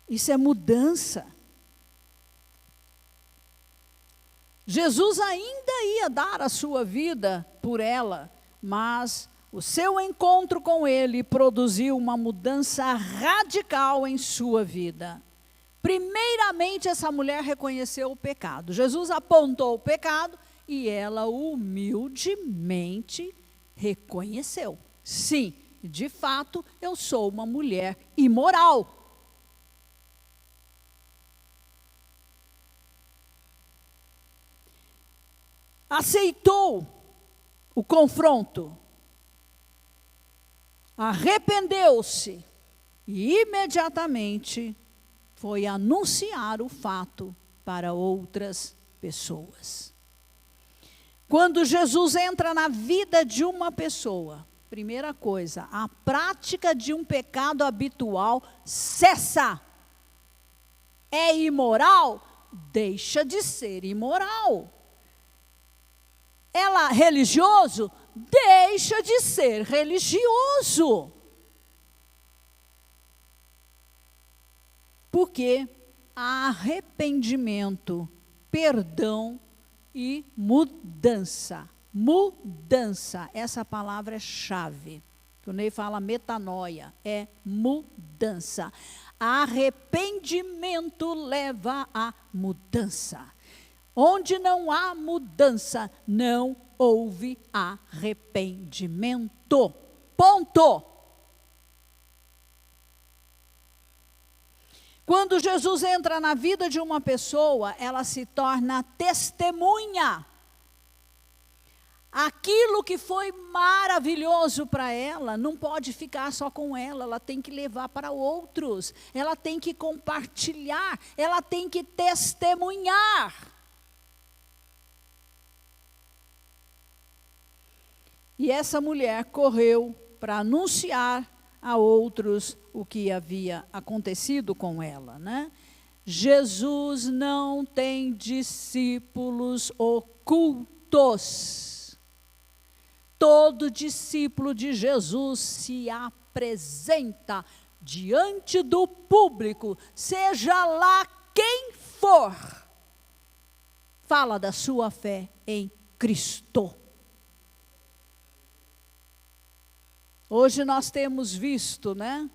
Isso é mudança. Jesus ainda ia dar a sua vida por ela, mas o seu encontro com ele produziu uma mudança radical em sua vida. Primeiramente, essa mulher reconheceu o pecado. Jesus apontou o pecado e ela humildemente reconheceu. Sim, de fato, eu sou uma mulher imoral. Aceitou o confronto. Arrependeu-se e imediatamente foi anunciar o fato para outras pessoas. Quando Jesus entra na vida de uma pessoa, primeira coisa, a prática de um pecado habitual cessa. É imoral? Deixa de ser imoral. Ela religioso? Deixa de ser religioso. Porque há arrependimento, perdão e mudança. Mudança, essa palavra é chave. O Ney fala metanoia, é mudança. Arrependimento leva à mudança. Onde não há mudança, não houve arrependimento. Ponto. Quando Jesus entra na vida de uma pessoa, ela se torna testemunha. Aquilo que foi maravilhoso para ela, não pode ficar só com ela, ela tem que levar para outros, ela tem que compartilhar, ela tem que testemunhar. E essa mulher correu para anunciar a outros o que havia acontecido com ela, né? Jesus não tem discípulos ocultos. Todo discípulo de Jesus se apresenta diante do público, seja lá quem for, fala da sua fé em Cristo. Hoje nós temos visto, né?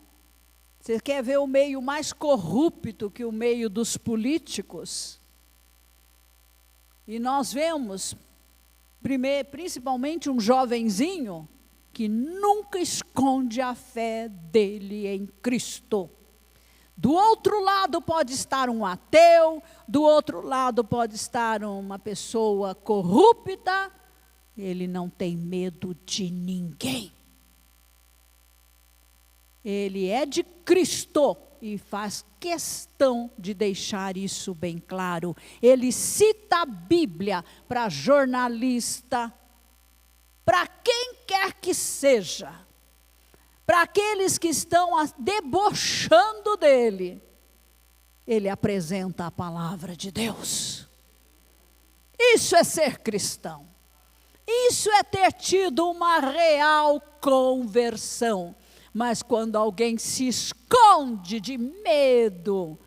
Você quer ver o meio mais corrupto que o meio dos políticos? E nós vemos, principalmente um jovenzinho, que nunca esconde a fé dele em Cristo. Do outro lado pode estar um ateu, do outro lado pode estar uma pessoa corrupta, ele não tem medo de ninguém. Ele é de Cristo e faz questão de deixar isso bem claro. Ele cita a Bíblia para jornalista, para quem quer que seja, para aqueles que estão debochando dele. Ele apresenta a palavra de Deus. Isso é ser cristão. Isso é ter tido uma real conversão. Mas quando alguém se esconde de medo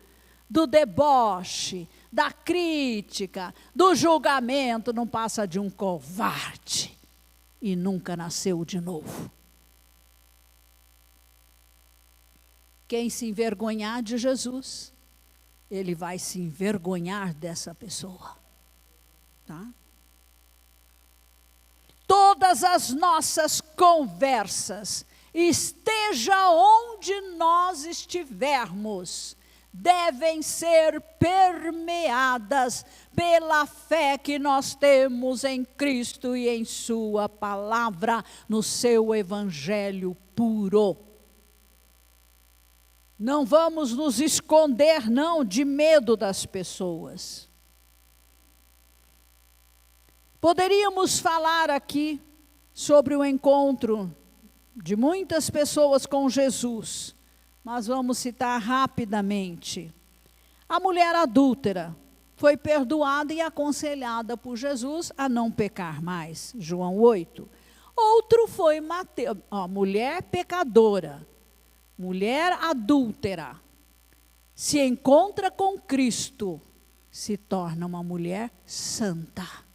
do deboche, da crítica, do julgamento, não passa de um covarde e nunca nasceu de novo. Quem se envergonhar de Jesus, ele vai se envergonhar dessa pessoa, tá? Todas as nossas conversas, esteja onde nós estivermos, devem ser permeadas pela fé que nós temos em Cristo e em sua palavra, no seu evangelho puro. Não vamos nos esconder, não, de medo das pessoas. Poderíamos falar aqui sobre o encontro de muitas pessoas com Jesus, mas vamos citar rapidamente. A mulher adúltera foi perdoada e aconselhada por Jesus a não pecar mais, João 8. Outro foi Mateus, mulher pecadora, mulher adúltera, se encontra com Cristo, se torna uma mulher santa.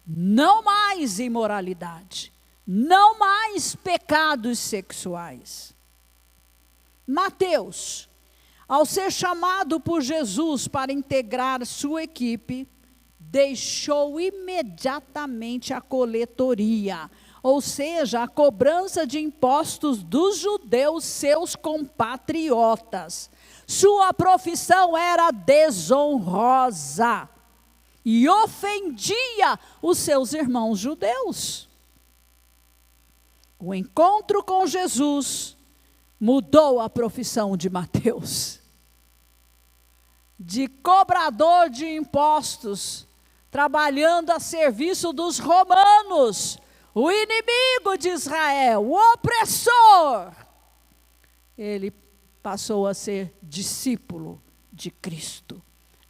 Não mais imoralidade, não mais pecados sexuais. Mateus, ao ser chamado por Jesus para integrar sua equipe, deixou imediatamente a coletoria, ou seja, a cobrança de impostos dos judeus, seus compatriotas. Sua profissão era desonrosa e ofendia os seus irmãos judeus. O encontro com Jesus mudou a profissão de Mateus. De cobrador de impostos, trabalhando a serviço dos romanos, o inimigo de Israel, o opressor, ele passou a ser discípulo de Cristo.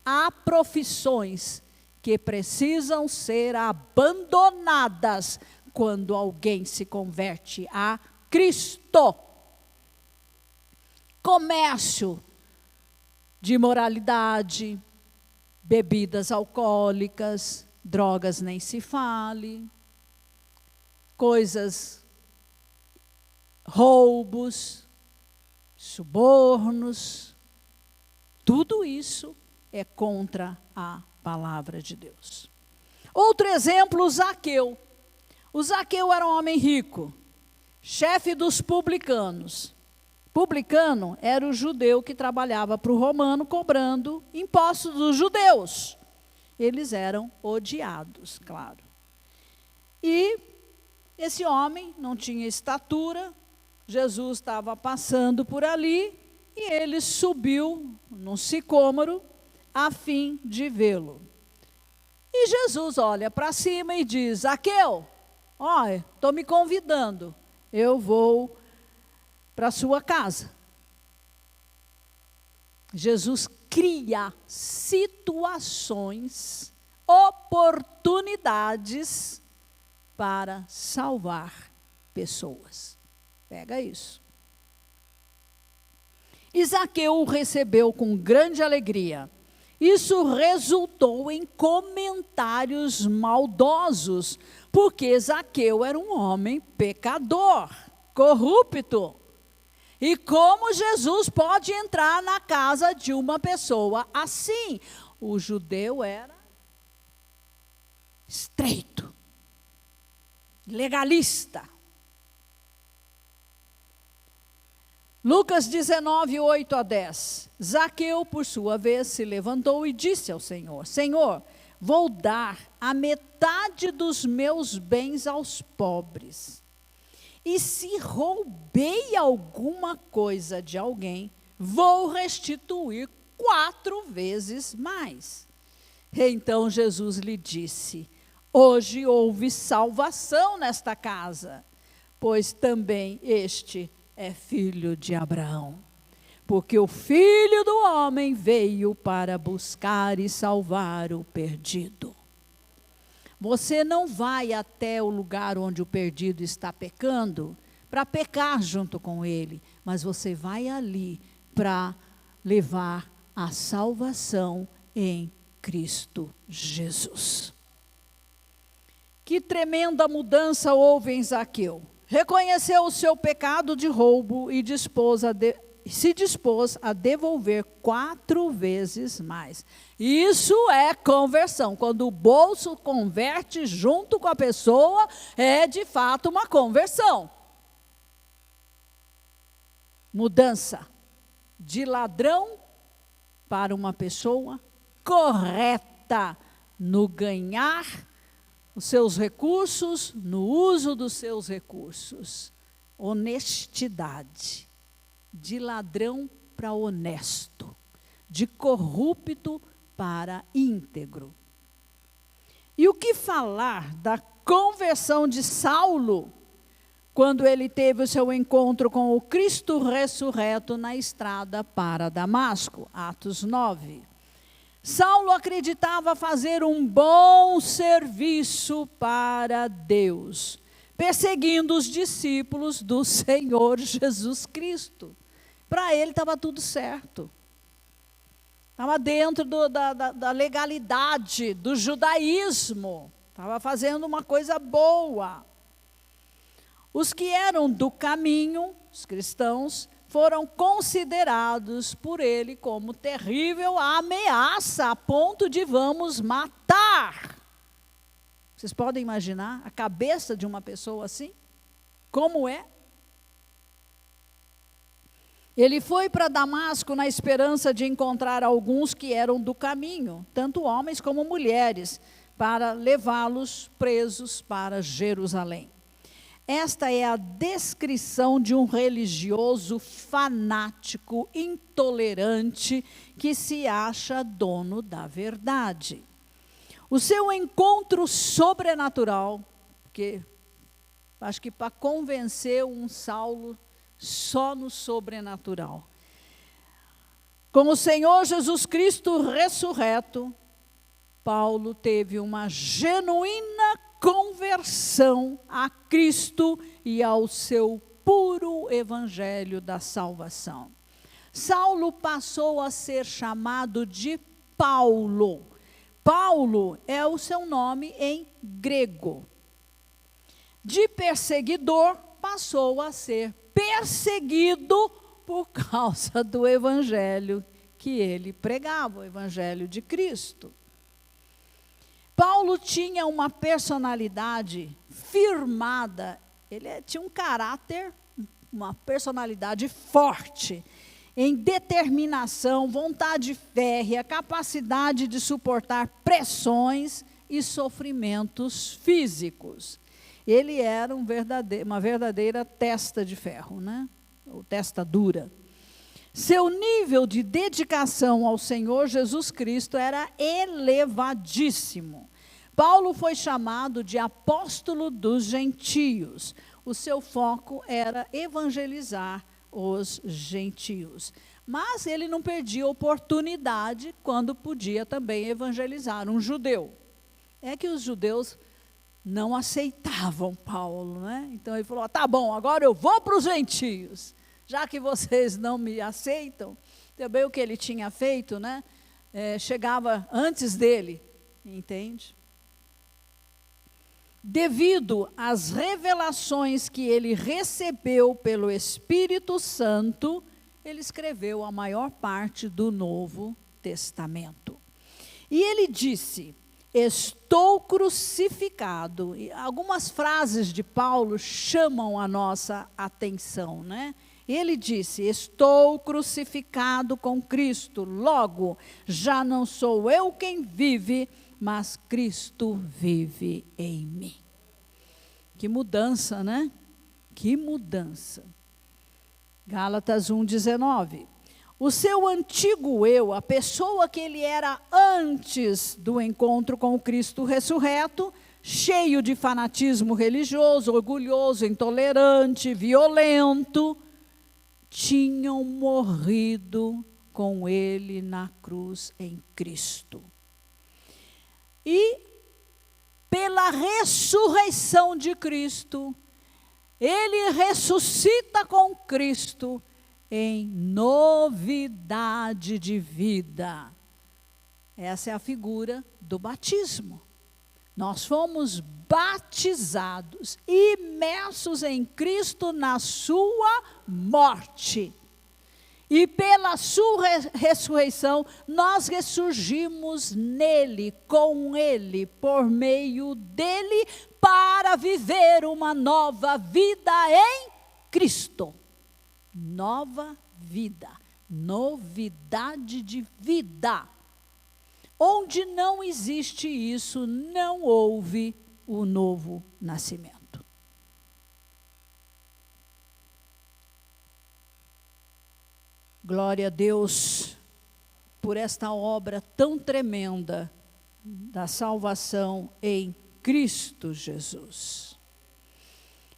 Há profissões que precisam ser abandonadas quando alguém se converte a Cristo. Comércio de imoralidade, bebidas alcoólicas, drogas nem se fale, coisas, roubos, subornos, tudo isso é contra a palavra de Deus. Outro exemplo, Zaqueu. O Zaqueu era um homem rico, chefe dos publicanos. Publicano era o judeu que trabalhava para o romano cobrando impostos dos judeus. Eles eram odiados, claro. E esse homem não tinha estatura, Jesus estava passando por ali e ele subiu num sicômoro a fim de vê-lo. E Jesus olha para cima e diz: Zaqueu, olha, estou me convidando, eu vou para a sua casa. Jesus cria situações, oportunidades para salvar pessoas. Pega isso. E Zaqueu o recebeu com grande alegria. Isso resultou em comentários maldosos, porque Zaqueu era um homem pecador, corrupto. E como Jesus pode entrar na casa de uma pessoa assim? O judeu era estreito, legalista. Lucas 19, 8 a 10. Zaqueu, por sua vez, se levantou e disse ao Senhor: Senhor, vou dar a metade dos meus bens aos pobres. E se roubei alguma coisa de alguém, vou restituir 4 vezes mais. Então Jesus lhe disse: hoje houve salvação nesta casa, pois também este é filho de Abraão. Porque o Filho do Homem veio para buscar e salvar o perdido. Você não vai até o lugar onde o perdido está pecando para pecar junto com ele, mas você vai ali para levar a salvação em Cristo Jesus. Que tremenda mudança houve em Zaqueu. Reconheceu o seu pecado de roubo e se dispôs a devolver 4 vezes mais. Isso é conversão. Quando o bolso converte junto com a pessoa, é de fato uma conversão. Mudança de ladrão para uma pessoa correta no ganhar os seus recursos, no uso dos seus recursos. Honestidade. De ladrão para honesto. De corrupto para íntegro. E o que falar da conversão de Saulo, quando ele teve o seu encontro com o Cristo ressurreto na estrada para Damasco? Atos 9. Saulo acreditava fazer um bom serviço para Deus, perseguindo os discípulos do Senhor Jesus Cristo. Para ele estava tudo certo. Estava dentro da legalidade, do judaísmo. Estava fazendo uma coisa boa. Os que eram do caminho, os cristãos, foram considerados por ele como terrível ameaça, a ponto de vamos matar. Vocês podem imaginar a cabeça de uma pessoa assim? Como é? Ele foi para Damasco na esperança de encontrar alguns que eram do caminho, tanto homens como mulheres, para levá-los presos para Jerusalém. Esta é a descrição de um religioso fanático, intolerante, que se acha dono da verdade. O seu encontro sobrenatural, porque acho que para convencer um Saulo, só no sobrenatural. Com o Senhor Jesus Cristo ressurreto, Paulo teve uma genuína conversão a Cristo e ao seu puro evangelho da salvação. Saulo passou a ser chamado de Paulo. Paulo é o seu nome em grego. De perseguidor, passou a ser perseguido por causa do evangelho que ele pregava, o evangelho de Cristo. Paulo tinha uma personalidade firmada, ele tinha um caráter, uma personalidade forte, em determinação, vontade férrea, capacidade de suportar pressões e sofrimentos físicos. Ele era uma verdadeira testa de ferro, né? Ou testa dura. Seu nível de dedicação ao Senhor Jesus Cristo era elevadíssimo. Paulo foi chamado de apóstolo dos gentios. O seu foco era evangelizar os gentios. Mas ele não perdia oportunidade quando podia também evangelizar um judeu. É que os judeus não aceitavam Paulo, né? Então ele falou, tá bom, agora eu vou para os gentios. Já que vocês não me aceitam, também o que ele tinha feito, né? Chegava antes dele, entende? Devido às revelações que ele recebeu pelo Espírito Santo, ele escreveu a maior parte do Novo Testamento. E ele disse, estou crucificado. E algumas frases de Paulo chamam a nossa atenção, né? Ele disse, estou crucificado com Cristo, logo, já não sou eu quem vive, mas Cristo vive em mim. Que mudança, né? Que mudança. Gálatas 1:19. O seu antigo eu, a pessoa que ele era antes do encontro com o Cristo ressurreto, cheio de fanatismo religioso, orgulhoso, intolerante, violento, tinham morrido com ele na cruz em Cristo. E pela ressurreição de Cristo, ele ressuscita com Cristo em novidade de vida. Essa é a figura do batismo. Nós fomos batizados, imersos em Cristo na sua morte. E pela sua ressurreição, nós ressurgimos nele, com ele, por meio dele, para viver uma nova vida em Cristo. Nova vida, novidade de vida. Onde não existe isso, não houve o novo nascimento. Glória a Deus por esta obra tão tremenda da salvação em Cristo Jesus.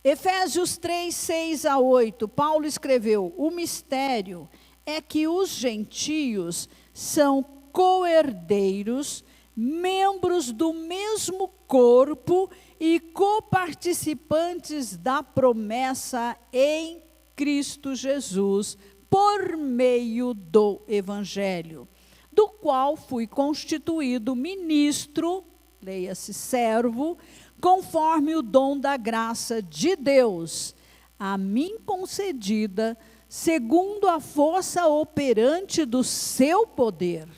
Efésios 3, 6 a 8, Paulo escreveu: o mistério é que os gentios são co-herdeiros, membros do mesmo corpo e coparticipantes da promessa em Cristo Jesus, por meio do Evangelho, do qual fui constituído ministro, leia-se servo, conforme o dom da graça de Deus, a mim concedida, segundo a força operante do seu poder.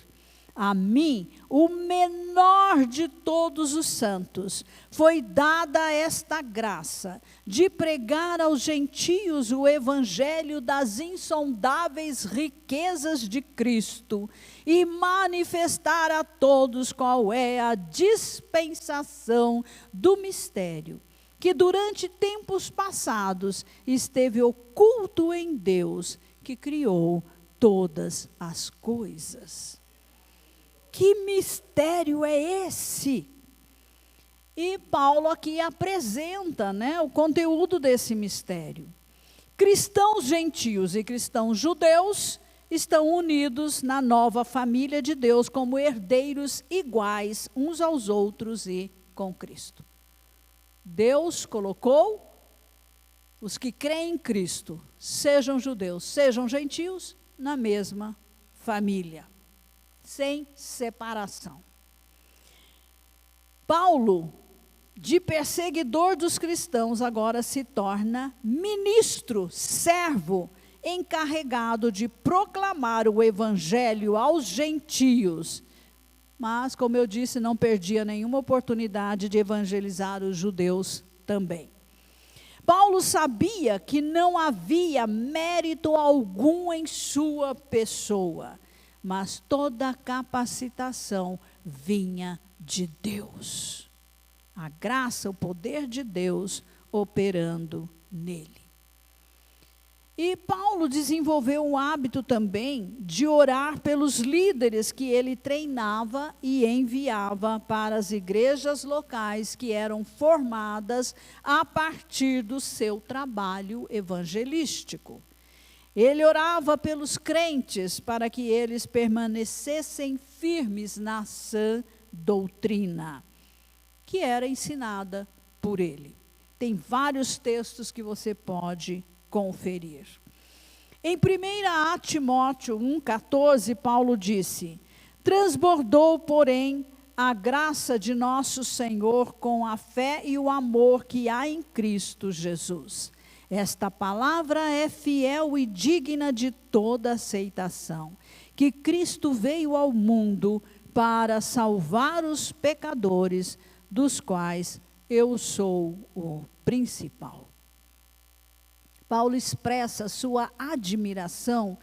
A mim, o menor de todos os santos, foi dada esta graça de pregar aos gentios o evangelho das insondáveis riquezas de Cristo e manifestar a todos qual é a dispensação do mistério, que durante tempos passados esteve oculto em Deus, que criou todas as coisas. Que mistério é esse? E Paulo aqui apresenta, o conteúdo desse mistério. Cristãos gentios e cristãos judeus estão unidos na nova família de Deus como herdeiros iguais uns aos outros e com Cristo. Deus colocou os que creem em Cristo, sejam judeus, sejam gentios, na mesma família, sem separação. Paulo, de perseguidor dos cristãos, agora se torna ministro, servo, encarregado de proclamar o evangelho aos gentios. Mas, como eu disse, não perdia nenhuma oportunidade de evangelizar os judeus também. Paulo sabia que não havia mérito algum em sua pessoa, mas toda a capacitação vinha de Deus. A graça, o poder de Deus operando nele. E Paulo desenvolveu um hábito também de orar pelos líderes que ele treinava e enviava para as igrejas locais que eram formadas a partir do seu trabalho evangelístico. Ele orava pelos crentes para que eles permanecessem firmes na sã doutrina, que era ensinada por ele. Tem vários textos que você pode conferir. Em 1 Timóteo 1,14, Paulo disse: transbordou, porém, a graça de nosso Senhor com a fé e o amor que há em Cristo Jesus. Esta palavra é fiel e digna de toda aceitação, que Cristo veio ao mundo para salvar os pecadores, dos quais eu sou o principal. Paulo expressa sua admiração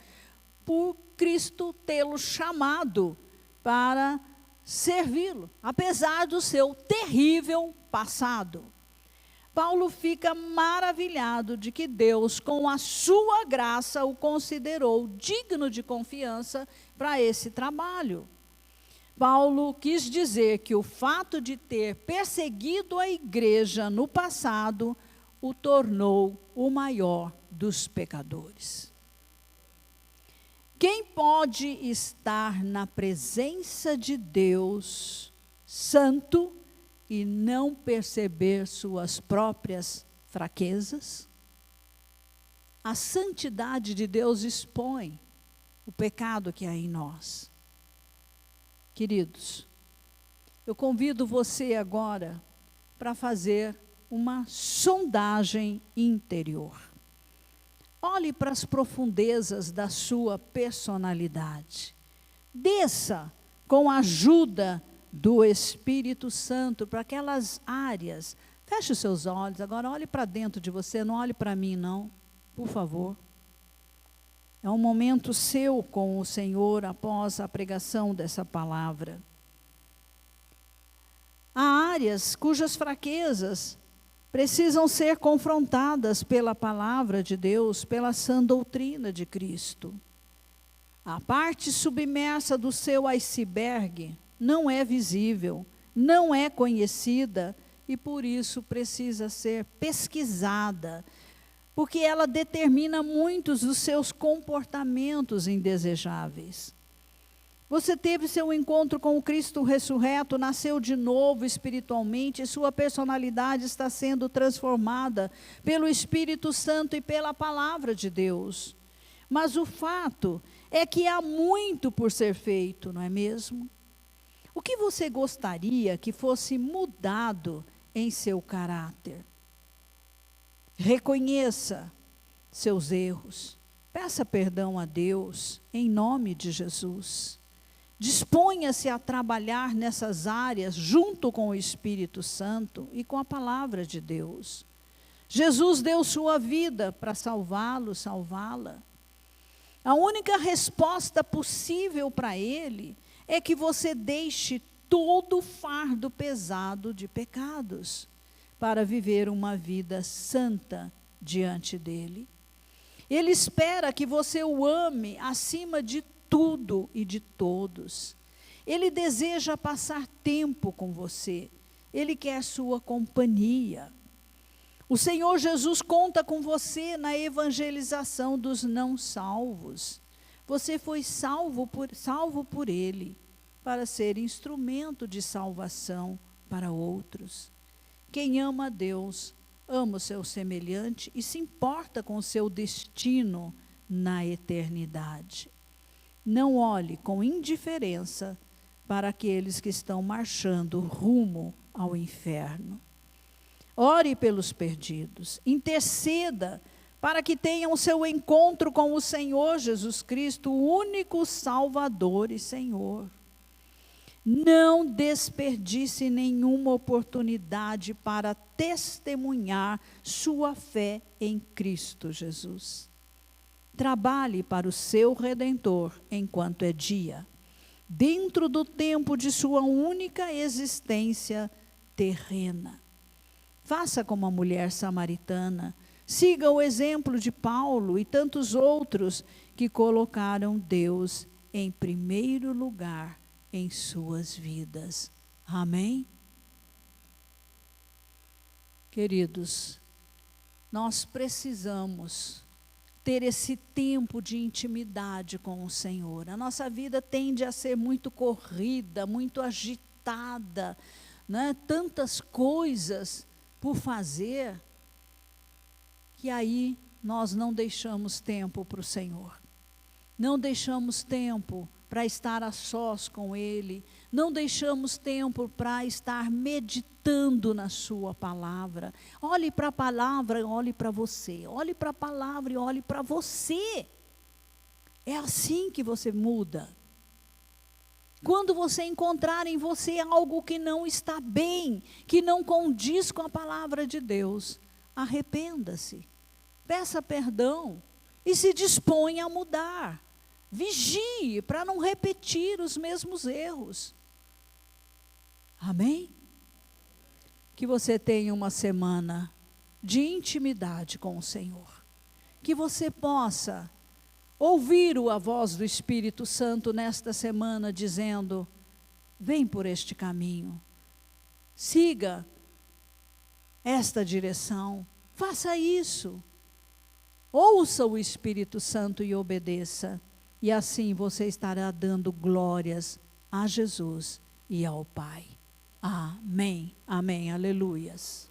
por Cristo tê-lo chamado para servi-lo, apesar do seu terrível passado. Paulo fica maravilhado de que Deus, com a sua graça, o considerou digno de confiança para esse trabalho. Paulo quis dizer que o fato de ter perseguido a igreja no passado o tornou o maior dos pecadores. Quem pode estar na presença de Deus santo e não perceber suas próprias fraquezas? A santidade de Deus expõe o pecado que há em nós. Queridos, eu convido você agora para fazer uma sondagem interior. Olhe para as profundezas da sua personalidade. Desça com a ajuda do Espírito Santo para aquelas áreas. Feche os seus olhos, agora olhe para dentro de você, não olhe para mim não, por favor. É um momento seu com o Senhor após a pregação dessa palavra. Há áreas cujas fraquezas precisam ser confrontadas pela palavra de Deus, pela sã doutrina de Cristo. A parte submersa do seu iceberg não é visível, não é conhecida e por isso precisa ser pesquisada, porque ela determina muitos dos seus comportamentos indesejáveis. Você teve seu encontro com o Cristo ressurreto, nasceu de novo espiritualmente, e sua personalidade está sendo transformada pelo Espírito Santo e pela palavra de Deus. Mas o fato é que há muito por ser feito, não é mesmo? O que você gostaria que fosse mudado em seu caráter? Reconheça seus erros, peça perdão a Deus, em nome de Jesus. Disponha-se a trabalhar nessas áreas junto com o Espírito Santo e com a palavra de Deus. Jesus deu sua vida para salvá-lo, salvá-la. A única resposta possível para ele é que você deixe todo o fardo pesado de pecados para viver uma vida santa diante dele. Ele espera que você o ame acima de tudo e de todos. Ele deseja passar tempo com você. Ele quer sua companhia. O Senhor Jesus conta com você na evangelização dos não salvos. Você foi salvo por Ele, para ser instrumento de salvação para outros. Quem ama a Deus, ama o seu semelhante e se importa com o seu destino na eternidade. Não olhe com indiferença para aqueles que estão marchando rumo ao inferno. Ore pelos perdidos, interceda para que tenham seu encontro com o Senhor Jesus Cristo, o único Salvador e Senhor. Não desperdice nenhuma oportunidade para testemunhar sua fé em Cristo Jesus. Trabalhe para o seu Redentor enquanto é dia, dentro do tempo de sua única existência terrena. Faça como a mulher samaritana, siga o exemplo de Paulo e tantos outros que colocaram Deus em primeiro lugar em suas vidas. Amém? Queridos, nós precisamos ter esse tempo de intimidade com o Senhor. A nossa vida tende a ser muito corrida, muito agitada, né? Tantas coisas por fazer, que aí nós não deixamos tempo para o Senhor. Não deixamos tempo para estar a sós com Ele, não deixamos tempo para estar meditando na sua palavra. Olhe para a palavra e olhe para você, olhe para a palavra e olhe para você. É assim que você muda. Quando você encontrar em você algo que não está bem, que não condiz com a palavra de Deus, arrependa-se, peça perdão e se disponha a mudar. Vigie para não repetir os mesmos erros. Amém? Que você tenha uma semana de intimidade com o Senhor. Que você possa ouvir a voz do Espírito Santo nesta semana dizendo: vem por este caminho, siga esta direção, faça isso. Ouça o Espírito Santo e obedeça. E assim você estará dando glórias a Jesus e ao Pai. Amém, amém, aleluias.